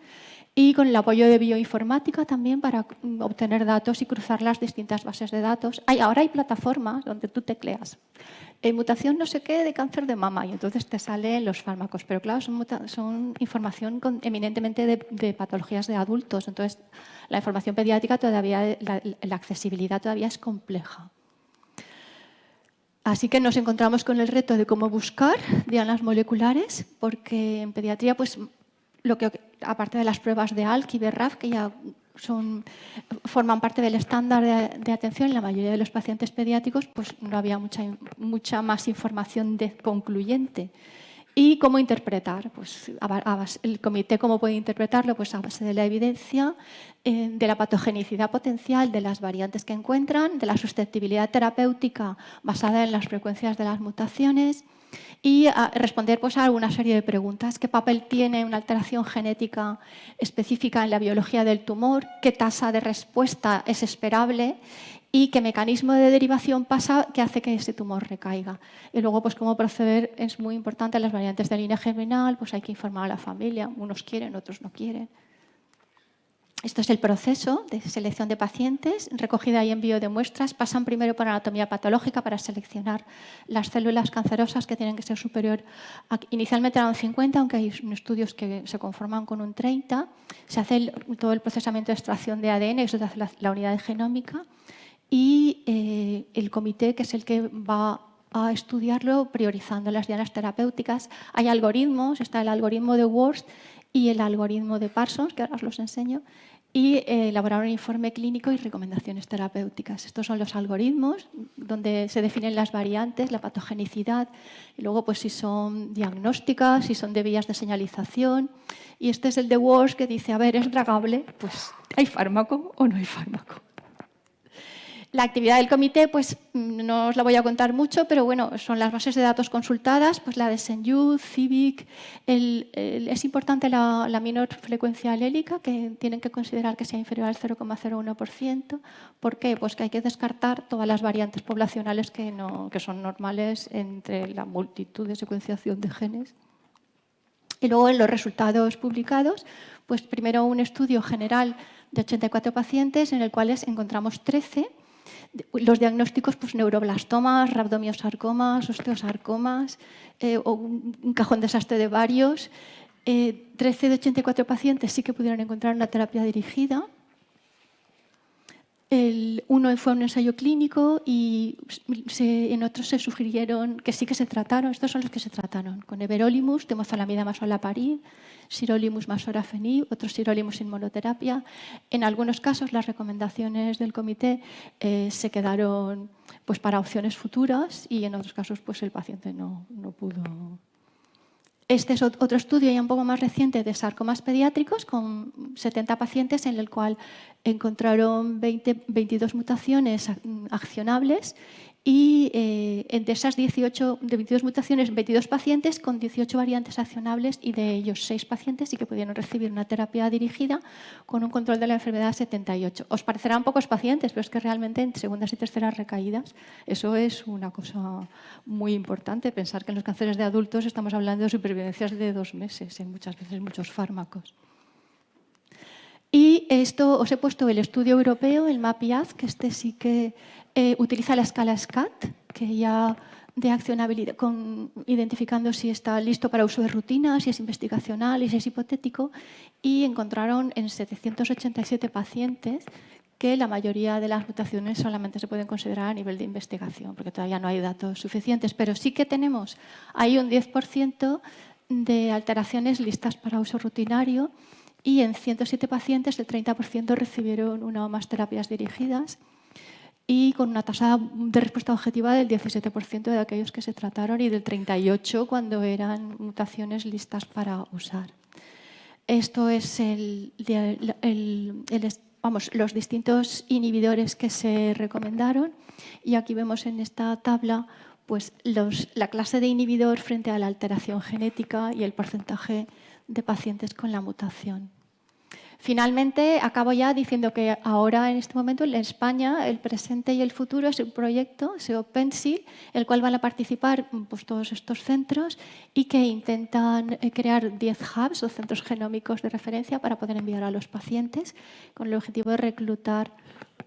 y con el apoyo de bioinformática también para obtener datos y cruzar las distintas bases de datos. Ahora hay plataformas donde tú tecleas mutación no sé qué de cáncer de mama y entonces te salen los fármacos, pero claro, son información eminentemente de patologías de adultos, entonces la información pediátrica todavía, la accesibilidad todavía es compleja. Así que nos encontramos con el reto de cómo buscar dianas moleculares, porque en pediatría, pues, aparte de las pruebas de ALK y BRAF, que ya forman parte del estándar de atención en la mayoría de los pacientes pediátricos, pues no había mucha más información concluyente. ¿Y cómo interpretar? Pues el comité, ¿cómo puede interpretarlo? Pues a base de la evidencia, de la patogenicidad potencial de las variantes que encuentran, de la susceptibilidad terapéutica basada en las frecuencias de las mutaciones y responder pues, a alguna serie de preguntas. ¿Qué papel tiene una alteración genética específica en la biología del tumor? ¿Qué tasa de respuesta es esperable? ¿Y qué mecanismo de derivación pasa que hace que ese tumor recaiga? Y luego, pues cómo proceder es muy importante. Las variantes de línea germinal, pues hay que informar a la familia. Unos quieren, otros no quieren. Esto es el proceso de selección de pacientes, recogida y envío de muestras. Pasan primero por anatomía patológica para seleccionar las células cancerosas que tienen que ser superior inicialmente eran 50, aunque hay estudios que se conforman con un 30. Se hace todo el procesamiento de extracción de ADN, eso se hace la unidad de genómica. Y el comité, que es el que va a estudiarlo, priorizando las dianas terapéuticas. Hay algoritmos, está el algoritmo de Worst y el algoritmo de Parsons, que ahora os los enseño, y elaborar un informe clínico y recomendaciones terapéuticas. Estos son los algoritmos donde se definen las variantes, la patogenicidad, y luego pues, si son diagnósticas, si son de vías de señalización. Y este es el de Worst, que dice, a ver, ¿es dragable? Pues, ¿hay fármaco o no hay fármaco? La actividad del comité, pues no os la voy a contar mucho, pero bueno, son las bases de datos consultadas, pues la de St. Civic. Es importante la menor frecuencia alélica, que tienen que considerar que sea inferior al 0,01%. ¿Por qué? Pues que hay que descartar todas las variantes poblacionales que son normales entre la multitud de secuenciación de genes. Y luego en los resultados publicados, pues primero un estudio general de 84 pacientes en el cual encontramos 13. Los diagnósticos, pues neuroblastomas, rabdomiosarcomas, osteosarcomas, o un cajón desastre de varios. 13 de 84 pacientes sí que pudieron encontrar una terapia dirigida. Uno fue un ensayo clínico y en otros se sugirieron que sí que se trataron. Estos son los que se trataron con everolimus, temozolomida más olaparib, sirolimus más sorafenib, otros sirolimus en monoterapia. En algunos casos las recomendaciones del comité se quedaron pues, para opciones futuras y en otros casos pues, el paciente no pudo. Este es otro estudio ya un poco más reciente de sarcomas pediátricos con 70 pacientes en el cual encontraron 22 mutaciones accionables y de esas 22 mutaciones, 22 pacientes con 18 variantes accionables y de ellos 6 pacientes sí que pudieron recibir una terapia dirigida con un control de la enfermedad 78. Os parecerán pocos pacientes, pero es que realmente en segundas y terceras recaídas eso es una cosa muy importante. Pensar que en los cánceres de adultos estamos hablando de supervivencias de 2 meses, en muchas veces muchos fármacos. Y esto os he puesto el estudio europeo, el MAPIAZ, que este sí que utiliza la escala SCAT, que ya de accionabilidad, identificando si está listo para uso de rutina, si es investigacional y si es hipotético, y encontraron en 787 pacientes que la mayoría de las mutaciones solamente se pueden considerar a nivel de investigación, porque todavía no hay datos suficientes, pero sí que tenemos ahí un 10% de alteraciones listas para uso rutinario y en 107 pacientes el 30% recibieron una o más terapias dirigidas y con una tasa de respuesta objetiva del 17% de aquellos que se trataron y del 38% cuando eran mutaciones listas para usar. Esto es los distintos inhibidores que se recomendaron y aquí vemos en esta tabla pues, la clase de inhibidor frente a la alteración genética y el porcentaje de pacientes con la mutación. Finalmente, acabo ya diciendo que ahora, en este momento, en España, el presente y el futuro es un proyecto, SEO-Pencil, el cual van a participar pues, todos estos centros y que intentan crear 10 hubs o centros genómicos de referencia para poder enviar a los pacientes con el objetivo de reclutar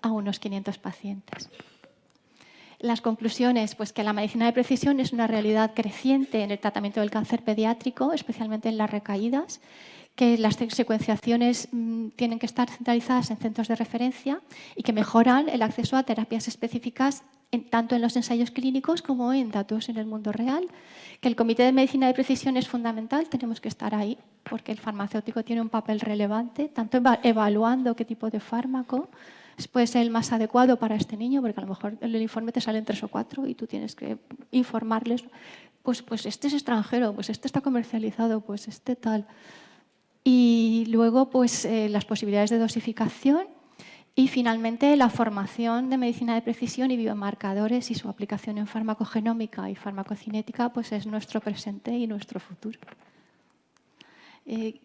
a unos 500 pacientes. Las conclusiones, pues que la medicina de precisión es una realidad creciente en el tratamiento del cáncer pediátrico, especialmente en las recaídas, que las secuenciaciones tienen que estar centralizadas en centros de referencia y que mejoran el acceso a terapias específicas tanto en los ensayos clínicos como en datos en el mundo real. Que el Comité de Medicina de Precisión es fundamental, tenemos que estar ahí, porque el farmacéutico tiene un papel relevante, tanto evaluando qué tipo de fármaco puede ser el más adecuado para este niño, porque a lo mejor en el informe te salen 3 o 4 y tú tienes que informarles, pues este es extranjero, pues este está comercializado, pues este tal. Y luego, pues las posibilidades de dosificación y, finalmente, la formación de medicina de precisión y biomarcadores y su aplicación en farmacogenómica y farmacocinética, pues es nuestro presente y nuestro futuro.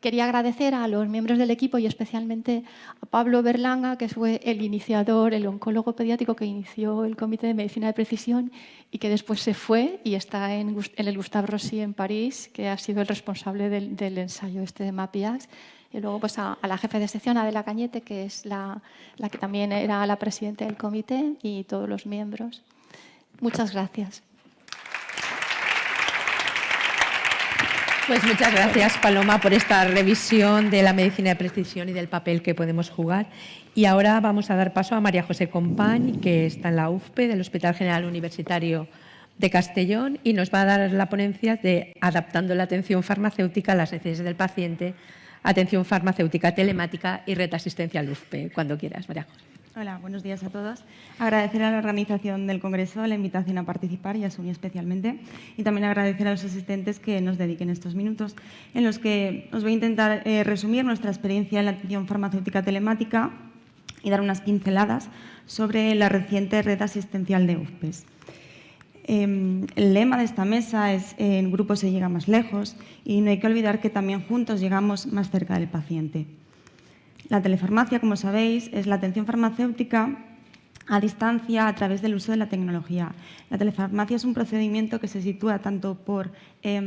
Quería agradecer a los miembros del equipo y especialmente a Pablo Berlanga, que fue el iniciador, el oncólogo pediátrico que inició el Comité de Medicina de Precisión y que después se fue y está en el Gustave Roussy en París, que ha sido el responsable del ensayo de MAPIAX. Y luego pues a la jefe de sección, Adela Cañete, que es la que también era la presidenta del comité, y todos los miembros. Muchas gracias. Pues muchas gracias, Paloma, por esta revisión de la medicina de precisión y del papel que podemos jugar. Y ahora vamos a dar paso a María José Company, que está en la UFPE del Hospital General Universitario de Castellón, y nos va a dar la ponencia de Adaptando la atención farmacéutica a las necesidades del paciente, atención farmacéutica telemática y red asistencial UFPE. Cuando quieras, María José. Hola, buenos días a todos. Agradecer a la organización del Congreso la invitación a participar y a SUNY especialmente, y también agradecer a los asistentes que nos dediquen estos minutos en los que os voy a intentar resumir nuestra experiencia en la atención farmacéutica telemática y dar unas pinceladas sobre la reciente red asistencial de UFPEs. El lema de esta mesa es en grupo se llega más lejos, y no hay que olvidar que también juntos llegamos más cerca del paciente. La telefarmacia, como sabéis, es la atención farmacéutica a distancia a través del uso de la tecnología. La telefarmacia es un procedimiento que se sitúa tanto por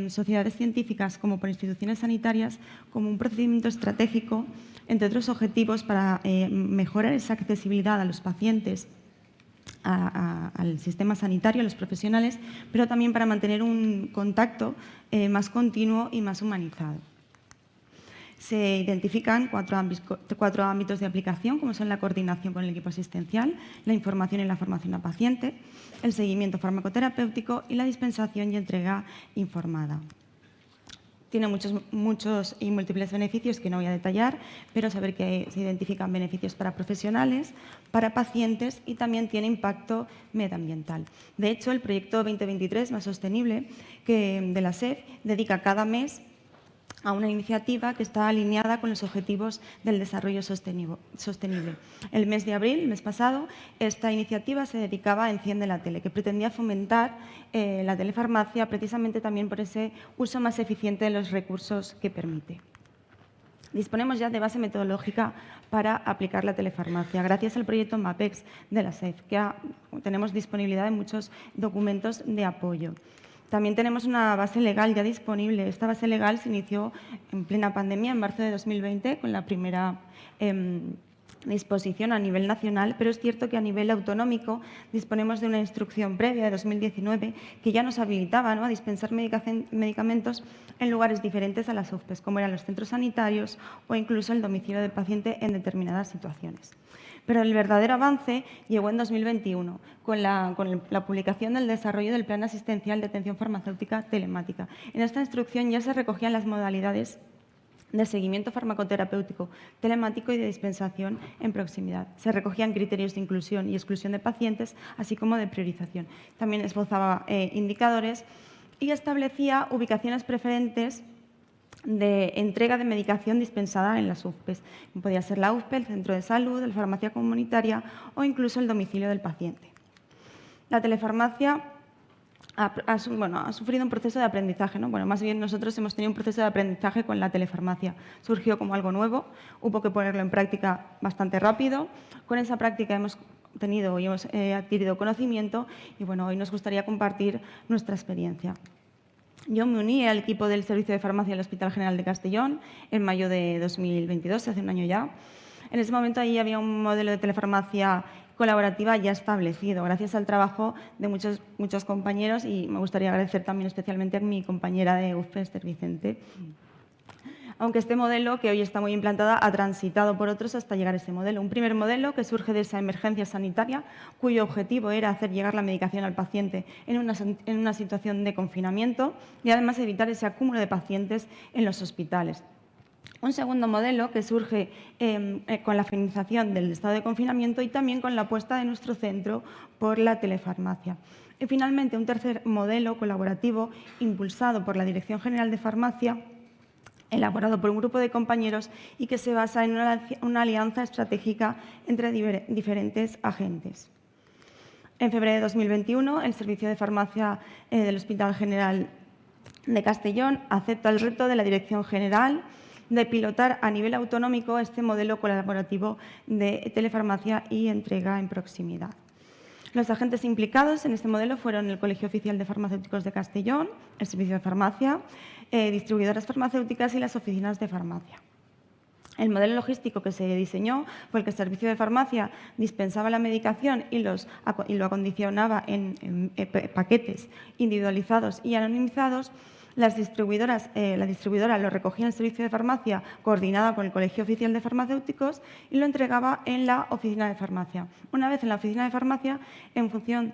sociedades científicas como por instituciones sanitarias como un procedimiento estratégico, entre otros objetivos, para mejorar esa accesibilidad a los pacientes, al sistema sanitario, a los profesionales, pero también para mantener un contacto más continuo y más humanizado. Se identifican cuatro ámbitos de aplicación, como son la coordinación con el equipo asistencial, la información y la formación a paciente, el seguimiento farmacoterapéutico y la dispensación y entrega informada. Tiene muchos y múltiples beneficios que no voy a detallar, pero saber que se identifican beneficios para profesionales, para pacientes, y también tiene impacto medioambiental. De hecho, el proyecto 2023 Más Sostenible de la SEP dedica cada mes a una iniciativa que está alineada con los objetivos del desarrollo sostenible. El mes de abril, el mes pasado, esta iniciativa se dedicaba a Enciende la Tele, que pretendía fomentar la telefarmacia precisamente también por ese uso más eficiente de los recursos que permite. Disponemos ya de base metodológica para aplicar la telefarmacia, gracias al proyecto MAPEX de la SEF, que tenemos disponibilidad de muchos documentos de apoyo. También tenemos una base legal ya disponible. Esta base legal se inició en plena pandemia, en marzo de 2020, con la primera disposición a nivel nacional, pero es cierto que a nivel autonómico disponemos de una instrucción previa de 2019 que ya nos habilitaba, ¿no?, a dispensar medicamentos en lugares diferentes a las UFPEs, como eran los centros sanitarios o incluso el domicilio del paciente en determinadas situaciones. Pero el verdadero avance llegó en 2021, con la publicación del desarrollo del Plan Asistencial de Atención Farmacéutica Telemática. En esta instrucción ya se recogían las modalidades de seguimiento farmacoterapéutico telemático y de dispensación en proximidad. Se recogían criterios de inclusión y exclusión de pacientes, así como de priorización. También esbozaba indicadores y establecía ubicaciones preferentes de entrega de medicación dispensada en las UFPEs. Podía ser la UFPE, el centro de salud, la farmacia comunitaria o incluso el domicilio del paciente. La telefarmacia ha sufrido un proceso de aprendizaje, ¿no? Bueno, más bien nosotros hemos tenido un proceso de aprendizaje con la telefarmacia. Surgió como algo nuevo, hubo que ponerlo en práctica bastante rápido. Con esa práctica hemos tenido y hemos adquirido conocimiento y bueno, hoy nos gustaría compartir nuestra experiencia. Yo me uní al equipo del Servicio de Farmacia del Hospital General de Castellón en mayo de 2022, hace un año ya. En ese momento ahí había un modelo de telefarmacia colaborativa ya establecido, gracias al trabajo de muchos compañeros, y me gustaría agradecer también especialmente a mi compañera de UFPE, Esther Vicente. aunque este modelo, que hoy está muy implantada, ha transitado por otros hasta llegar a ese modelo. Un primer modelo que surge de esa emergencia sanitaria, cuyo objetivo era hacer llegar la medicación al paciente en una situación de confinamiento y además evitar ese acúmulo de pacientes en los hospitales. Un segundo modelo que surge con la finalización del estado de confinamiento y también con la apuesta de nuestro centro por la telefarmacia. Y finalmente, un tercer modelo colaborativo impulsado por la Dirección General de Farmacia, elaborado por un grupo de compañeros y que se basa en una alianza estratégica entre diferentes agentes. En febrero de 2021, el Servicio de Farmacia del Hospital General de Castellón acepta el reto de la Dirección General de pilotar a nivel autonómico este modelo colaborativo de telefarmacia y entrega en proximidad. Los agentes implicados en este modelo fueron el Colegio Oficial de Farmacéuticos de Castellón, el Servicio de Farmacia, distribuidoras farmacéuticas y las oficinas de farmacia. El modelo logístico que se diseñó fue el que el Servicio de Farmacia dispensaba la medicación y lo acondicionaba en paquetes individualizados y anonimizados. La distribuidora lo recogía en el Servicio de Farmacia, coordinada con el Colegio Oficial de Farmacéuticos, y lo entregaba en la oficina de farmacia. Una vez en la oficina de farmacia, en función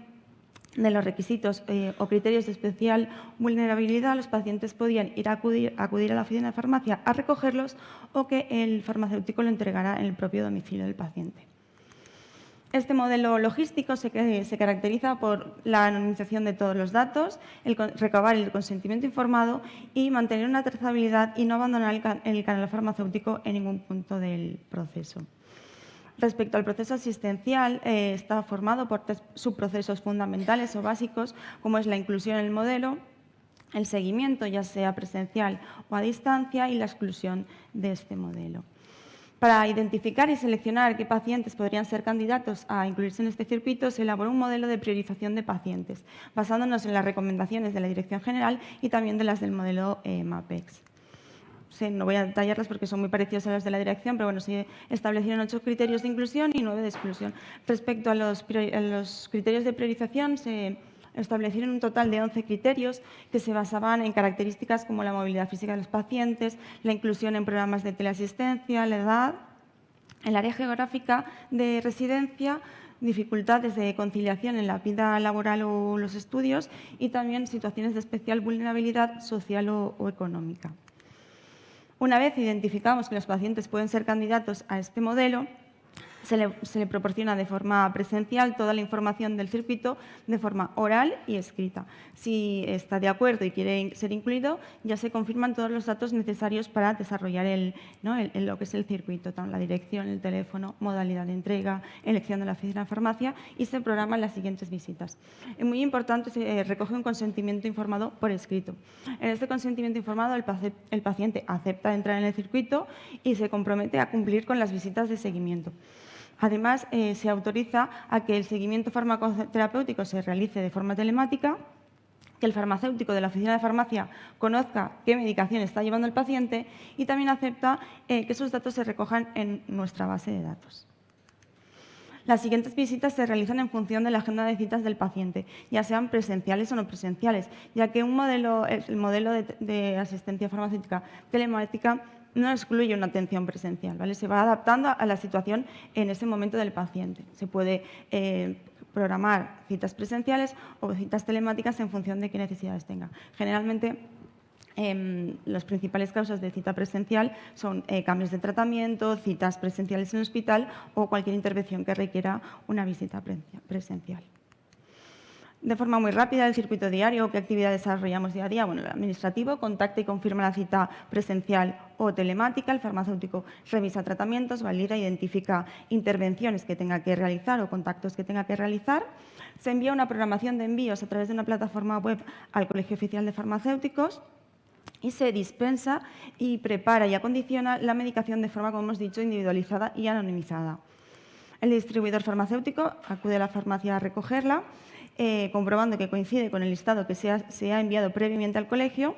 de los requisitos o criterios de especial vulnerabilidad, los pacientes podían acudir a la oficina de farmacia a recogerlos o que el farmacéutico lo entregara en el propio domicilio del paciente. Este modelo logístico se caracteriza por la anonimización de todos los datos, recabar el consentimiento informado y mantener una trazabilidad y no abandonar el canal farmacéutico en ningún punto del proceso. Respecto al proceso asistencial, está formado por 3 subprocesos fundamentales o básicos, como es la inclusión en el modelo, el seguimiento, ya sea presencial o a distancia, y la exclusión de este modelo. Para identificar y seleccionar qué pacientes podrían ser candidatos a incluirse en este circuito, se elaboró un modelo de priorización de pacientes, basándonos en las recomendaciones de la Dirección General y también de las del modelo MAPEX. No voy a detallarlas porque son muy parecidas a las de la Dirección, pero bueno, se establecieron 8 criterios de inclusión y 9 de exclusión. Respecto a los criterios de priorización, se establecieron un total de 11 criterios que se basaban en características como la movilidad física de los pacientes, la inclusión en programas de teleasistencia, la edad, el área geográfica de residencia, dificultades de conciliación en la vida laboral o los estudios y también situaciones de especial vulnerabilidad social o económica. Una vez identificamos que los pacientes pueden ser candidatos a este modelo, se le proporciona de forma presencial toda la información del circuito de forma oral y escrita. Si está de acuerdo y quiere ser incluido, ya se confirman todos los datos necesarios para desarrollar lo que es el circuito, tanto la dirección, el teléfono, modalidad de entrega, elección de la oficina de farmacia, y se programan las siguientes visitas. Es muy importante, se recoge un consentimiento informado por escrito. En este consentimiento informado, el paciente acepta entrar en el circuito y se compromete a cumplir con las visitas de seguimiento. Además, se autoriza a que el seguimiento farmacoterapéutico se realice de forma telemática, que el farmacéutico de la oficina de farmacia conozca qué medicación está llevando el paciente y también acepta que esos datos se recojan en nuestra base de datos. Las siguientes visitas se realizan en función de la agenda de citas del paciente, ya sean presenciales o no presenciales, ya que el modelo de asistencia farmacéutica telemática no excluye una atención presencial, ¿vale? Se va adaptando a la situación en ese momento del paciente. Se puede programar citas presenciales o citas telemáticas en función de qué necesidades tenga. Generalmente, las principales causas de cita presencial son cambios de tratamiento, citas presenciales en el hospital o cualquier intervención que requiera una visita presencial. De forma muy rápida, el circuito diario, qué actividad desarrollamos día a día. Bueno, el administrativo contacta y confirma la cita presencial o telemática, el farmacéutico revisa tratamientos, valida e identifica intervenciones que tenga que realizar o contactos que tenga que realizar. Se envía una programación de envíos a través de una plataforma web al Colegio Oficial de Farmacéuticos y se dispensa y prepara y acondiciona la medicación de forma, como hemos dicho, individualizada y anonimizada. El distribuidor farmacéutico acude a la farmacia a recogerla, comprobando que coincide con el listado que se ha enviado previamente al colegio,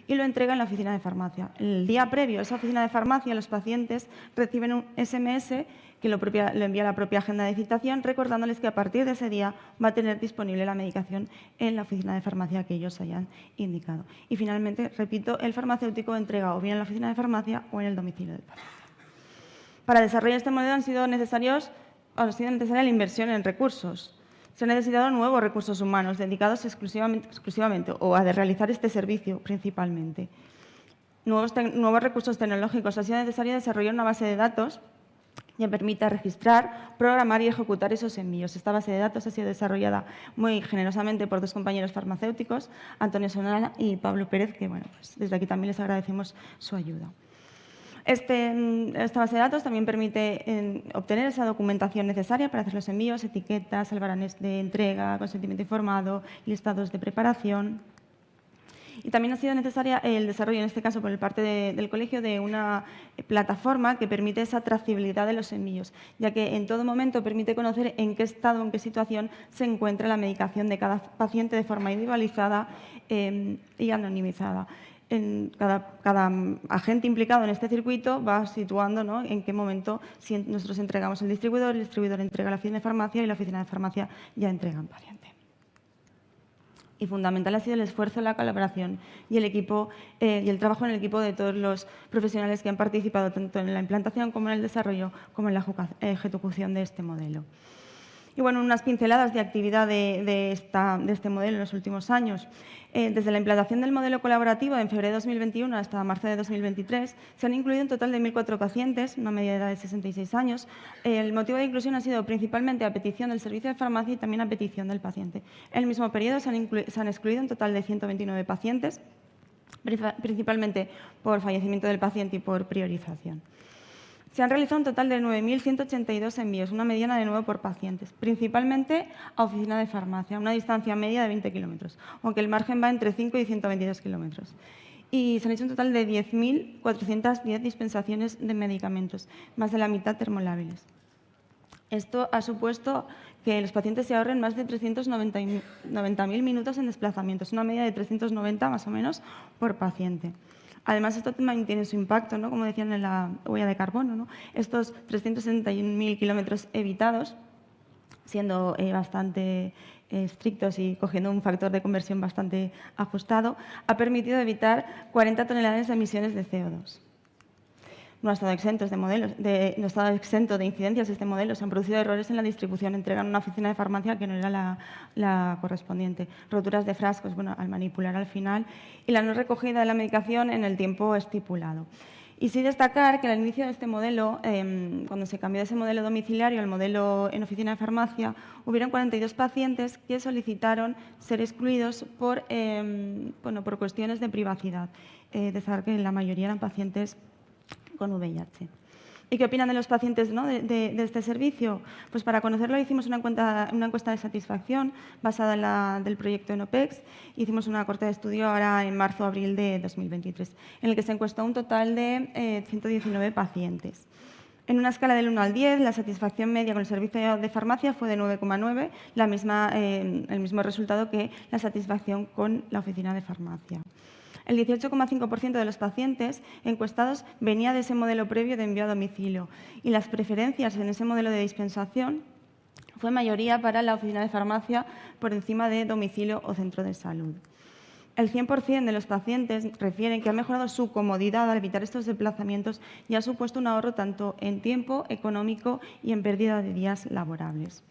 y lo entrega en la oficina de farmacia. El día previo a esa oficina de farmacia, los pacientes reciben un SMS que lo envía la propia agenda de citación, recordándoles que a partir de ese día va a tener disponible la medicación en la oficina de farmacia que ellos hayan indicado. Y finalmente, repito, el farmacéutico entrega o bien en la oficina de farmacia o en el domicilio del paciente. Para desarrollar este modelo ha sido necesaria la inversión en recursos. Se han necesitado nuevos recursos humanos dedicados exclusivamente o a realizar este servicio principalmente. Nuevos recursos tecnológicos. Ha sido necesario desarrollar una base de datos que permita registrar, programar y ejecutar esos envíos. Esta base de datos ha sido desarrollada muy generosamente por dos compañeros farmacéuticos, Antonio Sonana y Pablo Pérez, que bueno, pues desde aquí también les agradecemos su ayuda. Esta base de datos también permite obtener esa documentación necesaria para hacer los envíos, etiquetas, albaranes de entrega, consentimiento informado, listados de preparación. Y también ha sido necesaria el desarrollo, en este caso por parte del colegio, de una plataforma que permite esa trazabilidad de los envíos, ya que en todo momento permite conocer en qué estado, en qué situación se encuentra la medicación de cada paciente de forma individualizada y anonimizada. Cada agente implicado en este circuito va situando, ¿no?, en qué momento, si nosotros entregamos el distribuidor entrega a la oficina de farmacia y la oficina de farmacia ya entrega al paciente. Y fundamental ha sido el esfuerzo, la colaboración y el trabajo en el equipo de todos los profesionales que han participado tanto en la implantación como en el desarrollo como en la ejecución de este modelo. Y bueno, unas pinceladas de actividad de este modelo en los últimos años. Desde la implantación del modelo colaborativo en febrero de 2021 hasta marzo de 2023, se han incluido un total de 1.004 pacientes, una media de edad de 66 años. El motivo de inclusión ha sido principalmente a petición del servicio de farmacia y también a petición del paciente. En el mismo periodo se han excluido un total de 129 pacientes, principalmente por fallecimiento del paciente y por priorización. Se han realizado un total de 9.182 envíos, una mediana de 9 por pacientes, principalmente a oficina de farmacia, a una distancia media de 20 kilómetros, aunque el margen va entre 5 y 122 kilómetros. Y se han hecho un total de 10.410 dispensaciones de medicamentos, más de la mitad termolábiles. Esto ha supuesto que los pacientes se ahorren más de 390.000 minutos en desplazamientos, una media de 390 más o menos por paciente. Además, esto también tiene su impacto, ¿no?, como decían en la huella de carbono, ¿no? Estos 361.000 kilómetros evitados, siendo bastante estrictos y cogiendo un factor de conversión bastante ajustado, ha permitido evitar 40 toneladas de emisiones de CO2. No ha estado exento de incidencias este modelo. Se han producido errores en la distribución, entrega en una oficina de farmacia que no era la correspondiente, roturas de frascos, bueno, al manipular al final, y la no recogida de la medicación en el tiempo estipulado. Y sí destacar que al inicio de este modelo, cuando se cambió de ese modelo domiciliario al modelo en oficina de farmacia, hubieron 42 pacientes que solicitaron ser excluidos por cuestiones de privacidad. Destacar que la mayoría eran pacientes con VIH. ¿Y qué opinan de los pacientes, ¿no?, de este servicio? Pues para conocerlo hicimos una encuesta de satisfacción basada en del proyecto Enopex. Hicimos una corte de estudio ahora en marzo-abril de 2023, en el que se encuestó un total de 119 pacientes. En una escala del 1 al 10, la satisfacción media con el servicio de farmacia fue de 9,9, el mismo resultado que la satisfacción con la oficina de farmacia. El 18,5% de los pacientes encuestados venía de ese modelo previo de envío a domicilio y las preferencias en ese modelo de dispensación fue mayoría para la oficina de farmacia por encima de domicilio o centro de salud. El 100% de los pacientes refieren que ha mejorado su comodidad al evitar estos desplazamientos y ha supuesto un ahorro tanto en tiempo, económico y en pérdida de días laborables.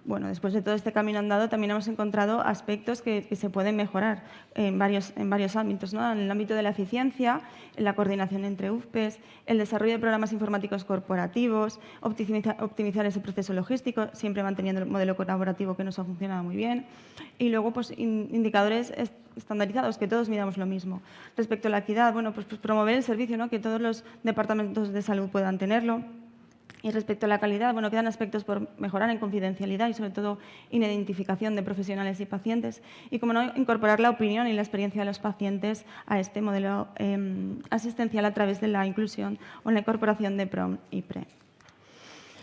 Bueno, después de todo este camino andado, también hemos encontrado aspectos que se pueden mejorar en varios ámbitos, ¿no? En el ámbito de la eficiencia, en la coordinación entre UFPEs, el desarrollo de programas informáticos corporativos, optimizar ese proceso logístico, siempre manteniendo el modelo colaborativo que nos ha funcionado muy bien, y luego pues, indicadores estandarizados, que todos midamos lo mismo. Respecto a la equidad, bueno, pues promover el servicio, ¿no?, que todos los departamentos de salud puedan tenerlo. Y respecto a la calidad, bueno, quedan aspectos por mejorar en confidencialidad y, sobre todo, en identificación de profesionales y pacientes. Y, como no, incorporar la opinión y la experiencia de los pacientes a este modelo asistencial a través de la inclusión o la incorporación de PROM y PRE.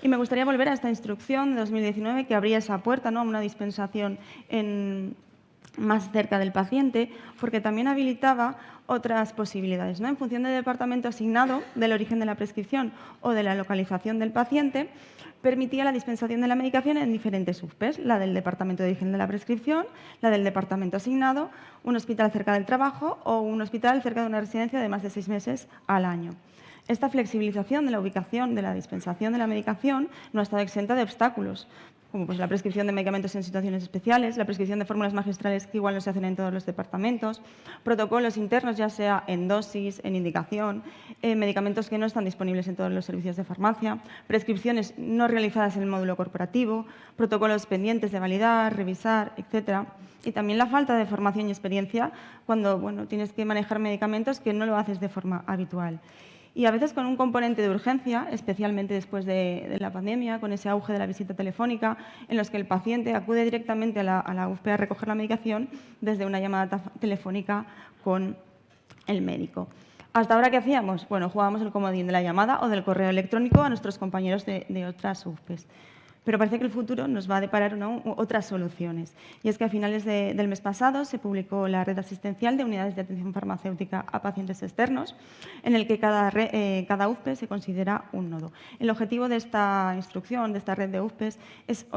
Y me gustaría volver a esta instrucción de 2019 que abría esa puerta, ¿no?, a una dispensación en más cerca del paciente, porque también habilitaba otras posibilidades, ¿no? En función del departamento asignado, del origen de la prescripción o de la localización del paciente, permitía la dispensación de la medicación en diferentes UFPs, la del departamento de origen de la prescripción, la del departamento asignado, un hospital cerca del trabajo o un hospital cerca de una residencia de más de 6 meses al año. Esta flexibilización de la ubicación de la dispensación de la medicación no ha estado exenta de obstáculos, como pues la prescripción de medicamentos en situaciones especiales, la prescripción de fórmulas magistrales que igual no se hacen en todos los departamentos, protocolos internos, ya sea en dosis, en indicación, medicamentos que no están disponibles en todos los servicios de farmacia, prescripciones no realizadas en el módulo corporativo, protocolos pendientes de validar, revisar, etc. Y también la falta de formación y experiencia cuando tienes que manejar medicamentos que no lo haces de forma habitual. Y a veces con un componente de urgencia, especialmente después de la pandemia, con ese auge de la visita telefónica, en los que el paciente acude directamente a la UFP a recoger la medicación desde una llamada telefónica con el médico. ¿Hasta ahora qué hacíamos? Bueno, jugábamos el comodín de la llamada o del correo electrónico a nuestros compañeros de otras UFPs. Pero parece que el futuro nos va a deparar otras soluciones. Y es que a finales del mes pasado se publicó la red asistencial de unidades de atención farmacéutica a pacientes externos, en el que cada UFPE se considera un nodo. El objetivo de esta instrucción, de esta red de UFPEs, es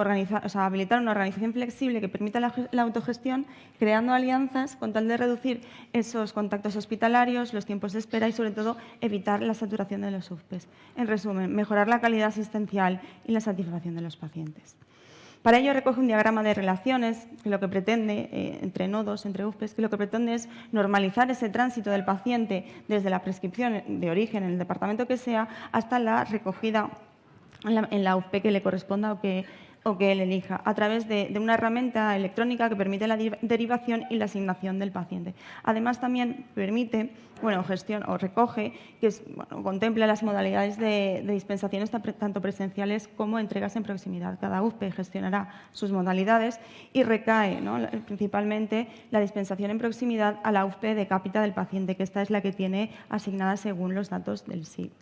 habilitar una organización flexible que permita la autogestión, creando alianzas con tal de reducir esos contactos hospitalarios, los tiempos de espera y, sobre todo, evitar la saturación de los UFPEs. En resumen, mejorar la calidad asistencial y la satisfacción de los pacientes. Para ello recoge un diagrama de relaciones que lo que pretende, entre nodos, entre UFPEs, que lo que pretende es normalizar ese tránsito del paciente desde la prescripción de origen en el departamento que sea hasta la recogida en la UFP que le corresponda o que él elija, a través de una herramienta electrónica que permite la derivación y la asignación del paciente. Además, también permite, recoge, contempla las modalidades de dispensaciones tanto presenciales como entregas en proximidad. Cada UFP gestionará sus modalidades y recae, principalmente la dispensación en proximidad a la UFP de cápita del paciente, que esta es la que tiene asignada según los datos del SIP.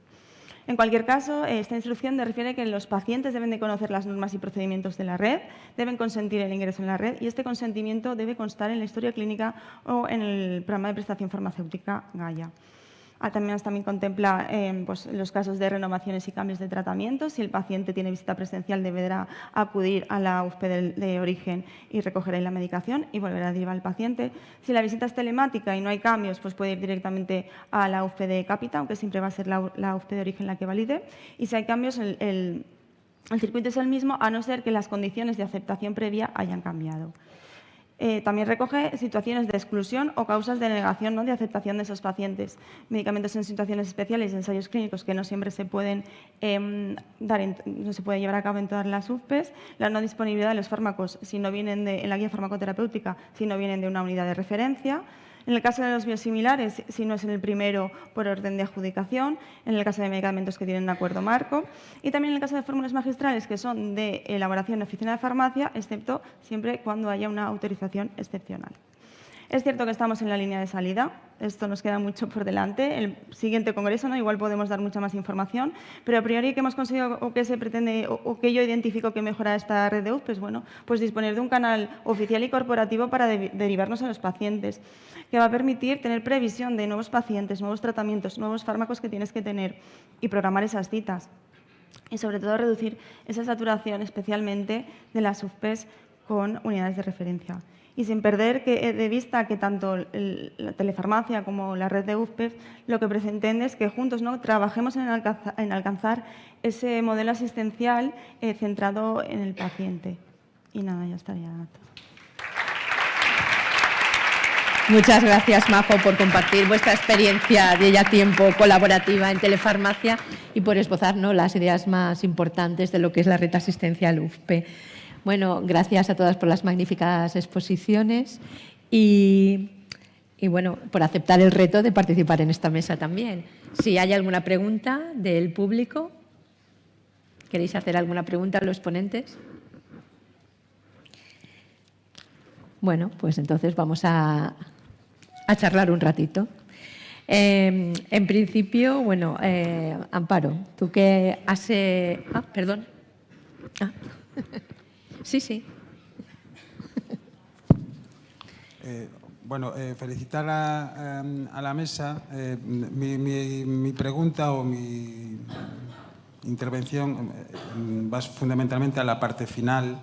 En cualquier caso, esta instrucción refiere que los pacientes deben de conocer las normas y procedimientos de la red, deben consentir el ingreso en la red y este consentimiento debe constar en la historia clínica o en el programa de prestación farmacéutica GAIA. También contempla los casos de renovaciones y cambios de tratamiento. Si el paciente tiene visita presencial, deberá acudir a la UFP de origen y recoger ahí la medicación y volver a derivar al paciente. Si la visita es telemática y no hay cambios, pues puede ir directamente a la UFP de cápita, aunque siempre va a ser la UFP de origen la que valide. Y si hay cambios, el circuito es el mismo, a no ser que las condiciones de aceptación previa hayan cambiado. También recoge situaciones de exclusión o causas de negación, de aceptación de esos pacientes. Medicamentos en situaciones especiales y ensayos clínicos que no siempre se pueden no se puede llevar a cabo en todas las UFPEs. La no disponibilidad de los fármacos en la guía farmacoterapéutica si no vienen de una unidad de referencia. En el caso de los biosimilares, si no es en el primero, por orden de adjudicación. En el caso de medicamentos que tienen un acuerdo marco. Y también en el caso de fórmulas magistrales que son de elaboración en oficina de farmacia, excepto siempre cuando haya una autorización excepcional. Es cierto que estamos en la línea de salida, esto nos queda mucho por delante. El siguiente congreso, igual podemos dar mucha más información, pero a priori, ¿qué hemos conseguido o qué se pretende o qué yo identifico que mejora esta red de UFPEs? Pues disponer de un canal oficial y corporativo para derivarnos a los pacientes, que va a permitir tener previsión de nuevos pacientes, nuevos tratamientos, nuevos fármacos que tienes que tener y programar esas citas. Y sobre todo reducir esa saturación, especialmente de las UFPEs con unidades de referencia. Y sin perder de vista que tanto la telefarmacia como la red de UFPEs lo que pretende es que juntos trabajemos en alcanzar ese modelo asistencial centrado en el paciente. Y nada, ya estaría todo. Muchas gracias, Majo, por compartir vuestra experiencia de ya tiempo colaborativa en telefarmacia y por esbozarnos las ideas más importantes de lo que es la red asistencial UFPE. Bueno, gracias a todas por las magníficas exposiciones y por aceptar el reto de participar en esta mesa también. Si hay alguna pregunta del público, ¿queréis hacer alguna pregunta a los ponentes? Bueno, pues entonces vamos a charlar un ratito. En principio, Amparo, tú que has... perdón. Sí. Bueno, felicitar a la mesa. Mi pregunta o mi intervención va fundamentalmente a la parte final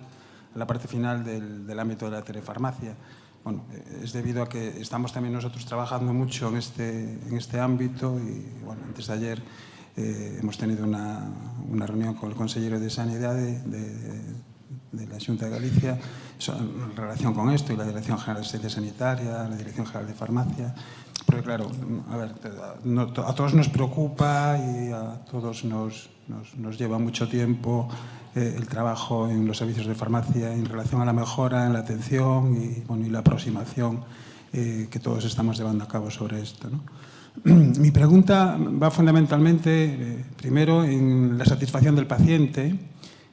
del ámbito de la telefarmacia. Bueno, es debido a que estamos también nosotros trabajando mucho en este ámbito y, bueno, antes de ayer hemos tenido una reunión con el consejero de Sanidad de la Xunta de Galicia en relación con esto, y la Dirección General de Asistencia Sanitaria, la Dirección General de Farmacia, porque claro, a ver, a todos nos preocupa y a todos nos lleva mucho tiempo el trabajo en los servicios de farmacia en relación a la mejora en la atención y, bueno, y la aproximación que todos estamos llevando a cabo sobre esto, ¿no? Mi pregunta va fundamentalmente, primero, en la satisfacción del paciente,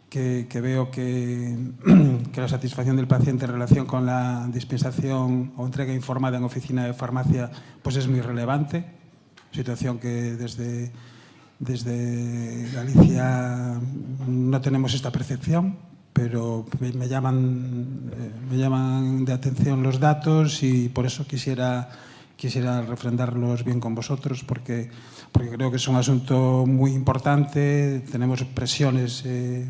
que veo que la satisfacción del paciente en relación con la dispensación o entrega informada en oficina de farmacia pues es muy relevante, situación que desde Galicia no tenemos esta percepción, pero me llaman de atención los datos y por eso quisiera refrendarlos bien con vosotros, porque creo que es un asunto muy importante. Tenemos presiones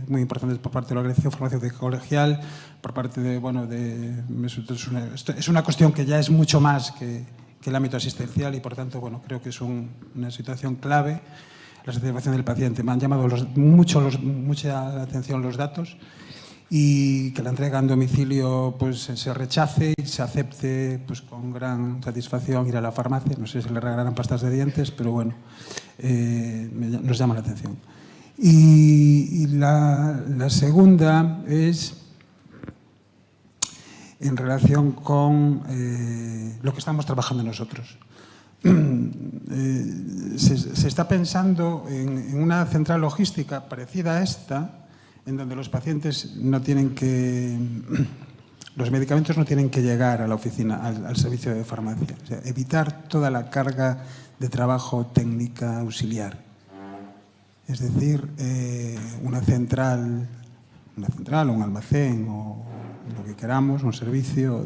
muy importantes por parte de la Organización Farmacéutica Colegial, por parte de, bueno, es una cuestión que ya es mucho más que el ámbito asistencial y, por tanto, bueno, creo que es una situación clave. La satisfacción del paciente. Me han llamado mucha atención los datos, y que la entrega en domicilio pues se rechace y se acepte pues con gran satisfacción ir a la farmacia. No sé si le regalarán pastas de dientes, pero bueno, nos llama la atención. Y la segunda es en relación con lo que estamos trabajando nosotros. Se está pensando en una central logística parecida a esta, en donde los pacientes los medicamentos no tienen que llegar a la oficina, al servicio de farmacia. O sea, evitar toda la carga de trabajo técnica auxiliar. Es decir, una central o un almacén o lo que queramos, un servicio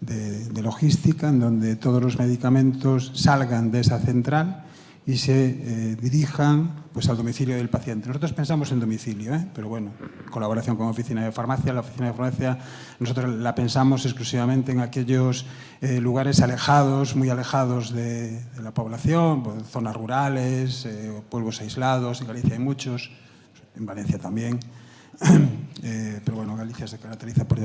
de logística en donde todos los medicamentos salgan de esa central y se dirijan pues al domicilio del paciente. Nosotros pensamos en domicilio, pero bueno, colaboración con oficina de farmacia. La oficina de farmacia nosotros la pensamos exclusivamente en aquellos lugares alejados, muy alejados de la población, pues, zonas rurales, pueblos aislados. En Galicia hay muchos, en Valencia también. Pero bueno, Galicia se caracteriza por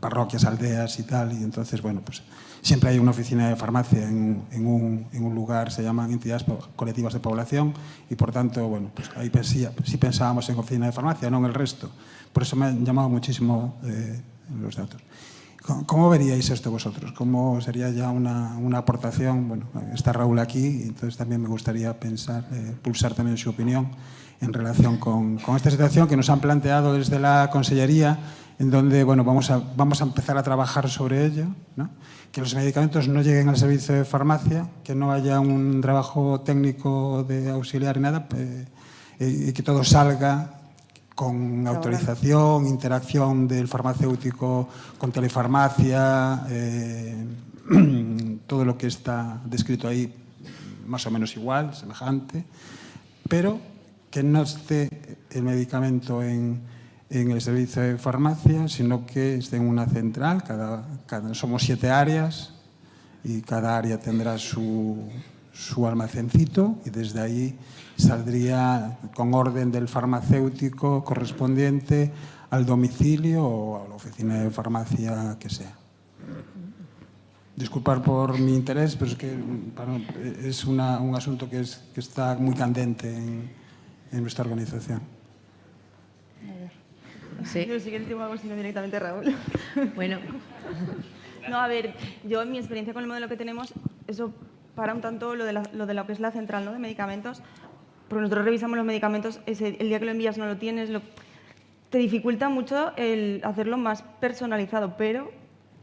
parroquias, aldeas y tal, y entonces, bueno, pues siempre hay una oficina de farmacia en un lugar, se llaman entidades colectivas de población, y por tanto, bueno, pues ahí sí pensábamos en oficina de farmacia, no en el resto. Por eso me han llamado muchísimo los datos. ¿Cómo veríais esto vosotros? ¿Cómo sería ya una aportación? Bueno, está Raúl aquí, y entonces también me gustaría pulsar también su opinión en relación con esta situación que nos han planteado desde la Consellería, en donde, bueno, vamos a empezar a trabajar sobre ello, ¿no? Que los medicamentos no lleguen al servicio de farmacia, que no haya un trabajo técnico de auxiliar y nada, y que todo salga con autorización, interacción del farmacéutico con telefarmacia, todo lo que está descrito ahí más o menos igual, semejante, pero que no esté el medicamento en el servicio de farmacia, sino que esté en una central. Somos 7 áreas y cada área tendrá su almacencito, y desde ahí saldría con orden del farmacéutico correspondiente al domicilio o a la oficina de farmacia que sea. Disculpar por mi interés, pero es que es un asunto que está muy candente en nuestra organización. Sí. Yo sí que tengo algo, sino directamente Raúl. Bueno. No, a ver, yo en mi experiencia con el modelo que tenemos, eso para un tanto lo de lo que es la central, ¿no?, de medicamentos, porque nosotros revisamos los medicamentos, el día que lo envías no lo tienes, te dificulta mucho el hacerlo más personalizado, pero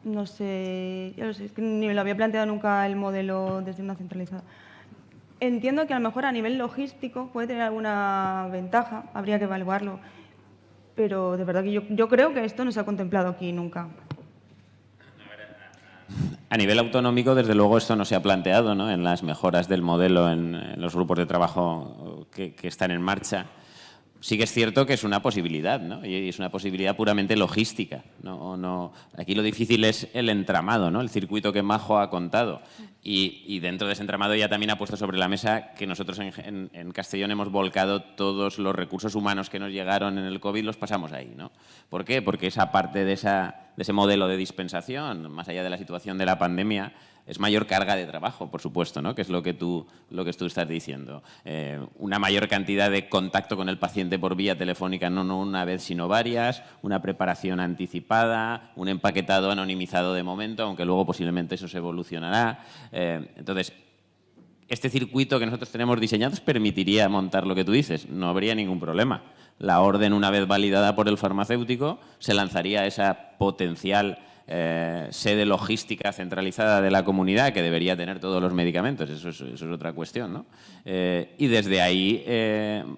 no sé, ya lo sé, es que ni me lo había planteado nunca el modelo desde una centralizada. Entiendo que a lo mejor a nivel logístico puede tener alguna ventaja, habría que evaluarlo, pero de verdad que yo creo que esto no se ha contemplado aquí nunca. A nivel autonómico, desde luego, esto no se ha planteado, ¿no?, en las mejoras del modelo en los grupos de trabajo que están en marcha. Sí que es cierto que es una posibilidad, ¿no? Y es una posibilidad puramente logística, ¿no? Aquí lo difícil es el entramado, ¿no?, el circuito que Majo ha contado. Y dentro de ese entramado ya también ha puesto sobre la mesa que nosotros en Castellón hemos volcado todos los recursos humanos que nos llegaron en el COVID, los pasamos ahí, ¿no? ¿Por qué? Porque esa parte de ese modelo de dispensación, más allá de la situación de la pandemia, es mayor carga de trabajo, por supuesto, ¿no?, que es lo que tú estás diciendo. Una mayor cantidad de contacto con el paciente por vía telefónica, no una vez sino varias, una preparación anticipada, un empaquetado anonimizado de momento, aunque luego posiblemente eso se evolucionará. Entonces, este circuito que nosotros tenemos diseñado permitiría montar lo que tú dices, no habría ningún problema. La orden, una vez validada por el farmacéutico, se lanzaría a esa potencial sede logística centralizada de la comunidad que debería tener todos los medicamentos, eso es otra cuestión, ¿no? Y desde ahí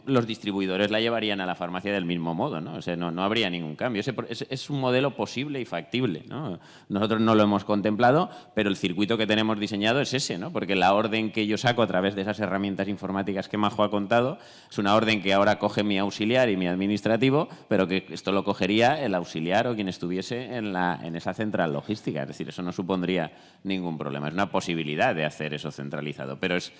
los distribuidores la llevarían a la farmacia del mismo modo, ¿no? O sea, no habría ningún cambio. Es un modelo posible y factible, ¿no? Nosotros no lo hemos contemplado, pero el circuito que tenemos diseñado es ese, ¿no? Porque la orden que yo saco a través de esas herramientas informáticas que Majo ha contado es una orden que ahora coge mi auxiliar y mi administrativo, pero que esto lo cogería el auxiliar o quien estuviese en esa central logística. Es decir, eso no supondría ningún problema. Es una posibilidad de hacer eso centralizado, pero es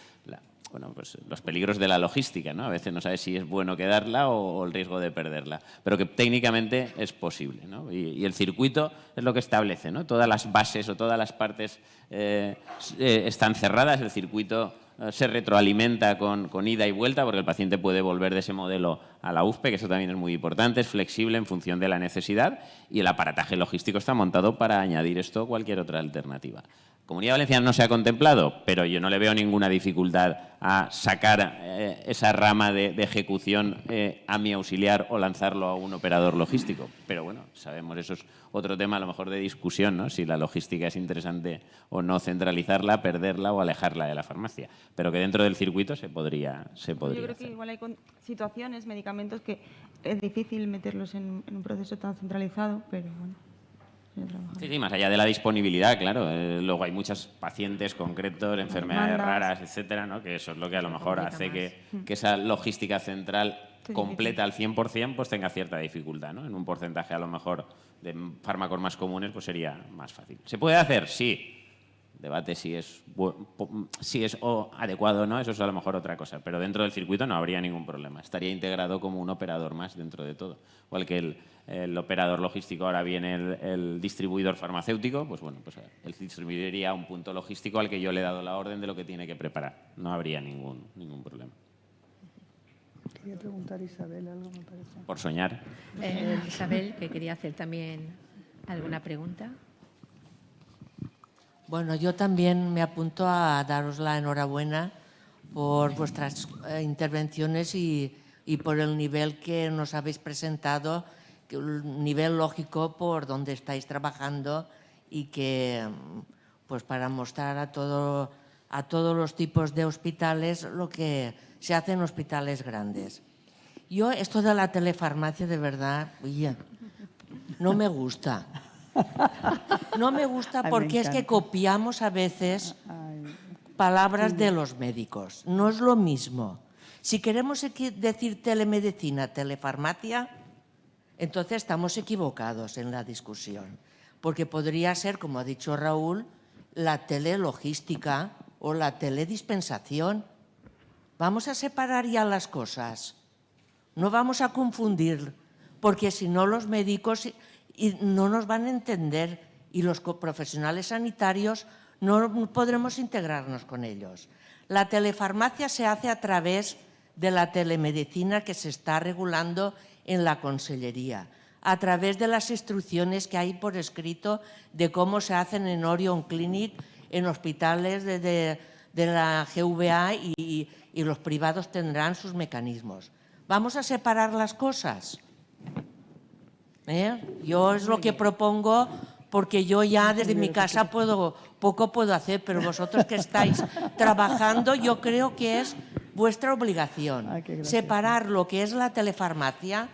pues los peligros de la logística, ¿no? A veces no sabes si es bueno quedarla o el riesgo de perderla, pero que técnicamente es posible, ¿no? Y el circuito es lo que establece, ¿no? Todas las bases o todas las partes están cerradas, el circuito se retroalimenta con ida y vuelta, porque el paciente puede volver de ese modelo a la UFPE, que eso también es muy importante, es flexible en función de la necesidad, y el aparataje logístico está montado para añadir esto o cualquier otra alternativa. Comunidad Valenciana no se ha contemplado, pero yo no le veo ninguna dificultad a sacar esa rama de ejecución a mi auxiliar o lanzarlo a un operador logístico. Pero bueno, sabemos, eso es otro tema a lo mejor de discusión, ¿no? Si la logística es interesante o no centralizarla, perderla o alejarla de la farmacia. Pero que dentro del circuito se podría Yo creo hacer. que igual hay situaciones, medicamentos que es difícil meterlos en un proceso tan centralizado, pero bueno. Sí, más allá de la disponibilidad, claro. Luego hay muchos pacientes concretos, enfermedades raras, etcétera, ¿no? Que eso es lo que a lo mejor hace que esa logística central completa al 100% pues tenga cierta dificultad, ¿no? En un porcentaje a lo mejor de fármacos más comunes pues sería más fácil. ¿Se puede hacer? Sí. Debate si es adecuado o no, eso es a lo mejor otra cosa. Pero dentro del circuito no habría ningún problema. Estaría integrado como un operador más dentro de todo. Igual que el operador logístico, ahora viene el distribuidor farmacéutico, pues bueno, pues él distribuiría un punto logístico al que yo le he dado la orden de lo que tiene que preparar. No habría ningún problema. Quería preguntar a Isabel algo, me parece. Por soñar. Isabel, que quería hacer también alguna pregunta. Bueno, yo también me apunto a daros la enhorabuena por vuestras intervenciones y por el nivel que nos habéis presentado, el nivel lógico por donde estáis trabajando y que, pues para mostrar a todos los tipos de hospitales lo que se hace en hospitales grandes. Yo esto de la telefarmacia, de verdad, oye, no me gusta. No me gusta porque es que copiamos a veces palabras de los médicos. No es lo mismo. Si queremos decir telemedicina, telefarmacia, entonces estamos equivocados en la discusión. Porque podría ser, como ha dicho Raúl, la telelogística o la teledispensación. Vamos a separar ya las cosas. No vamos a confundir, porque si no los médicos no nos van a entender y los profesionales sanitarios no podremos integrarnos con ellos. La telefarmacia se hace a través de la telemedicina que se está regulando en la Consellería, a través de las instrucciones que hay por escrito de cómo se hacen en Orion Clinic, en hospitales de la GVA y los privados tendrán sus mecanismos. ¿Vamos a separar las cosas? Yo es lo que propongo, porque yo ya desde mi casa poco puedo hacer, pero vosotros que estáis trabajando, yo creo que es vuestra obligación separar lo que es la telefarmacia,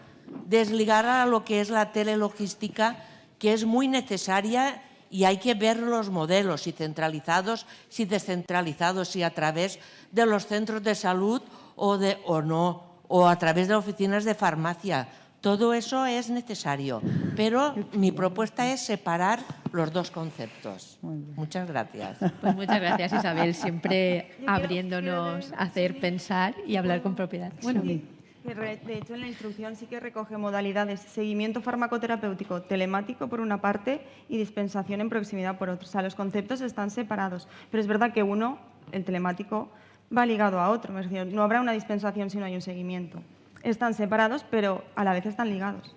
desligar a lo que es la telelogística, que es muy necesaria y hay que ver los modelos, si centralizados, si descentralizados, si a través de los centros de salud o no, o a través de oficinas de farmacia. Todo eso es necesario, pero mi propuesta es separar los dos conceptos. Muchas gracias. Pues muchas gracias, Isabel, siempre abriéndonos a hacer pensar y hablar con propiedad. Bueno, De hecho, en la instrucción sí que recoge modalidades: seguimiento farmacoterapéutico telemático por una parte y dispensación en proximidad por otra. O sea, los conceptos están separados, pero es verdad que uno, el telemático, va ligado a otro. Es decir, no habrá una dispensación si no hay un seguimiento. Están separados, pero a la vez están ligados.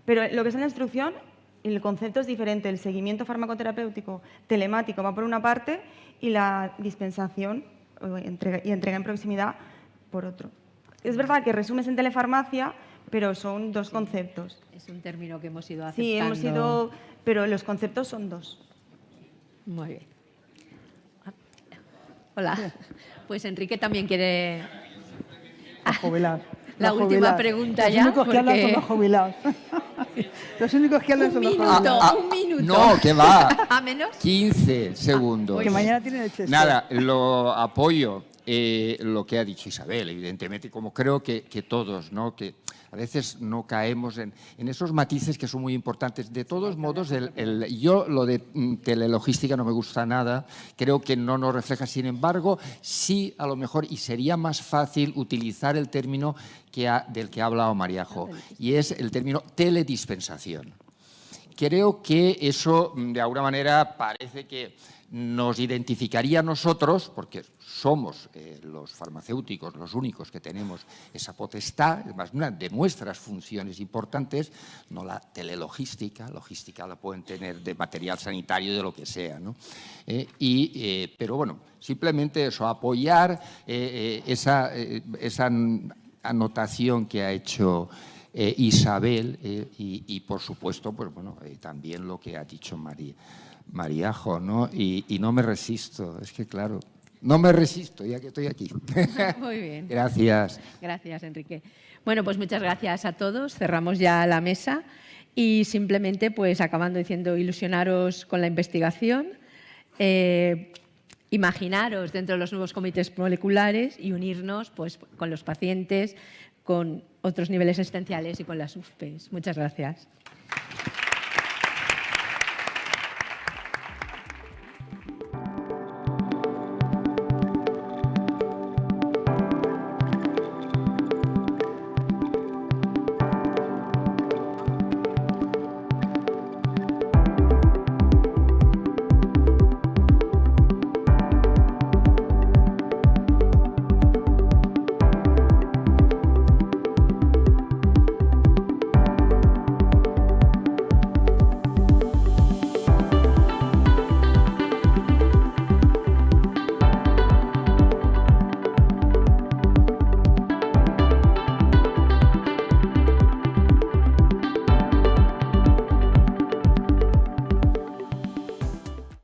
Pero lo que es en la instrucción, el concepto es diferente. El seguimiento farmacoterapéutico telemático va por una parte y la dispensación y entrega en proximidad por otro. Es verdad que resumes en telefarmacia, pero son dos conceptos. es un término que hemos ido aceptando. Sí, hemos ido, pero los conceptos son dos. Muy bien. Hola. Pues Enrique también quiere... Los jubilados. La Los última jubilados. pregunta los ya, Únicos que hablan son porque- los jubilados. Los únicos que hablan Un son los minuto, jubilados. un minuto. No, que va. ¿A menos? 15 segundos. Que mañana tienen el chester. Nada, lo apoyo lo que ha dicho Isabel, evidentemente, como creo que todos, ¿no? Que a veces no caemos en esos matices que son muy importantes. De todos modos, yo lo de telelogística no me gusta nada, creo que no nos refleja. Sin embargo, sí, a lo mejor, y sería más fácil utilizar el término del que ha hablado Mariajo, y es el término teledispensación. Creo que eso, de alguna manera, parece que nos identificaría a nosotros, porque somos los farmacéuticos los únicos que tenemos esa potestad, es más, una de nuestras funciones importantes, no la telelogística. Logística la pueden tener de material sanitario, de lo que sea, ¿no? Pero bueno, simplemente eso, apoyar esa anotación que ha hecho Isabel y por supuesto, pues bueno, también lo que ha dicho Mariajo, ¿no? Y no me resisto, es que claro, no me resisto, ya que estoy aquí. Muy bien. Gracias. Gracias, Enrique. Bueno, pues muchas gracias a todos. Cerramos ya la mesa y simplemente, pues acabando diciendo, ilusionaros con la investigación, imaginaros dentro de los nuevos comités moleculares y unirnos, pues, con los pacientes, con otros niveles existenciales y con las UFPEs. Muchas gracias.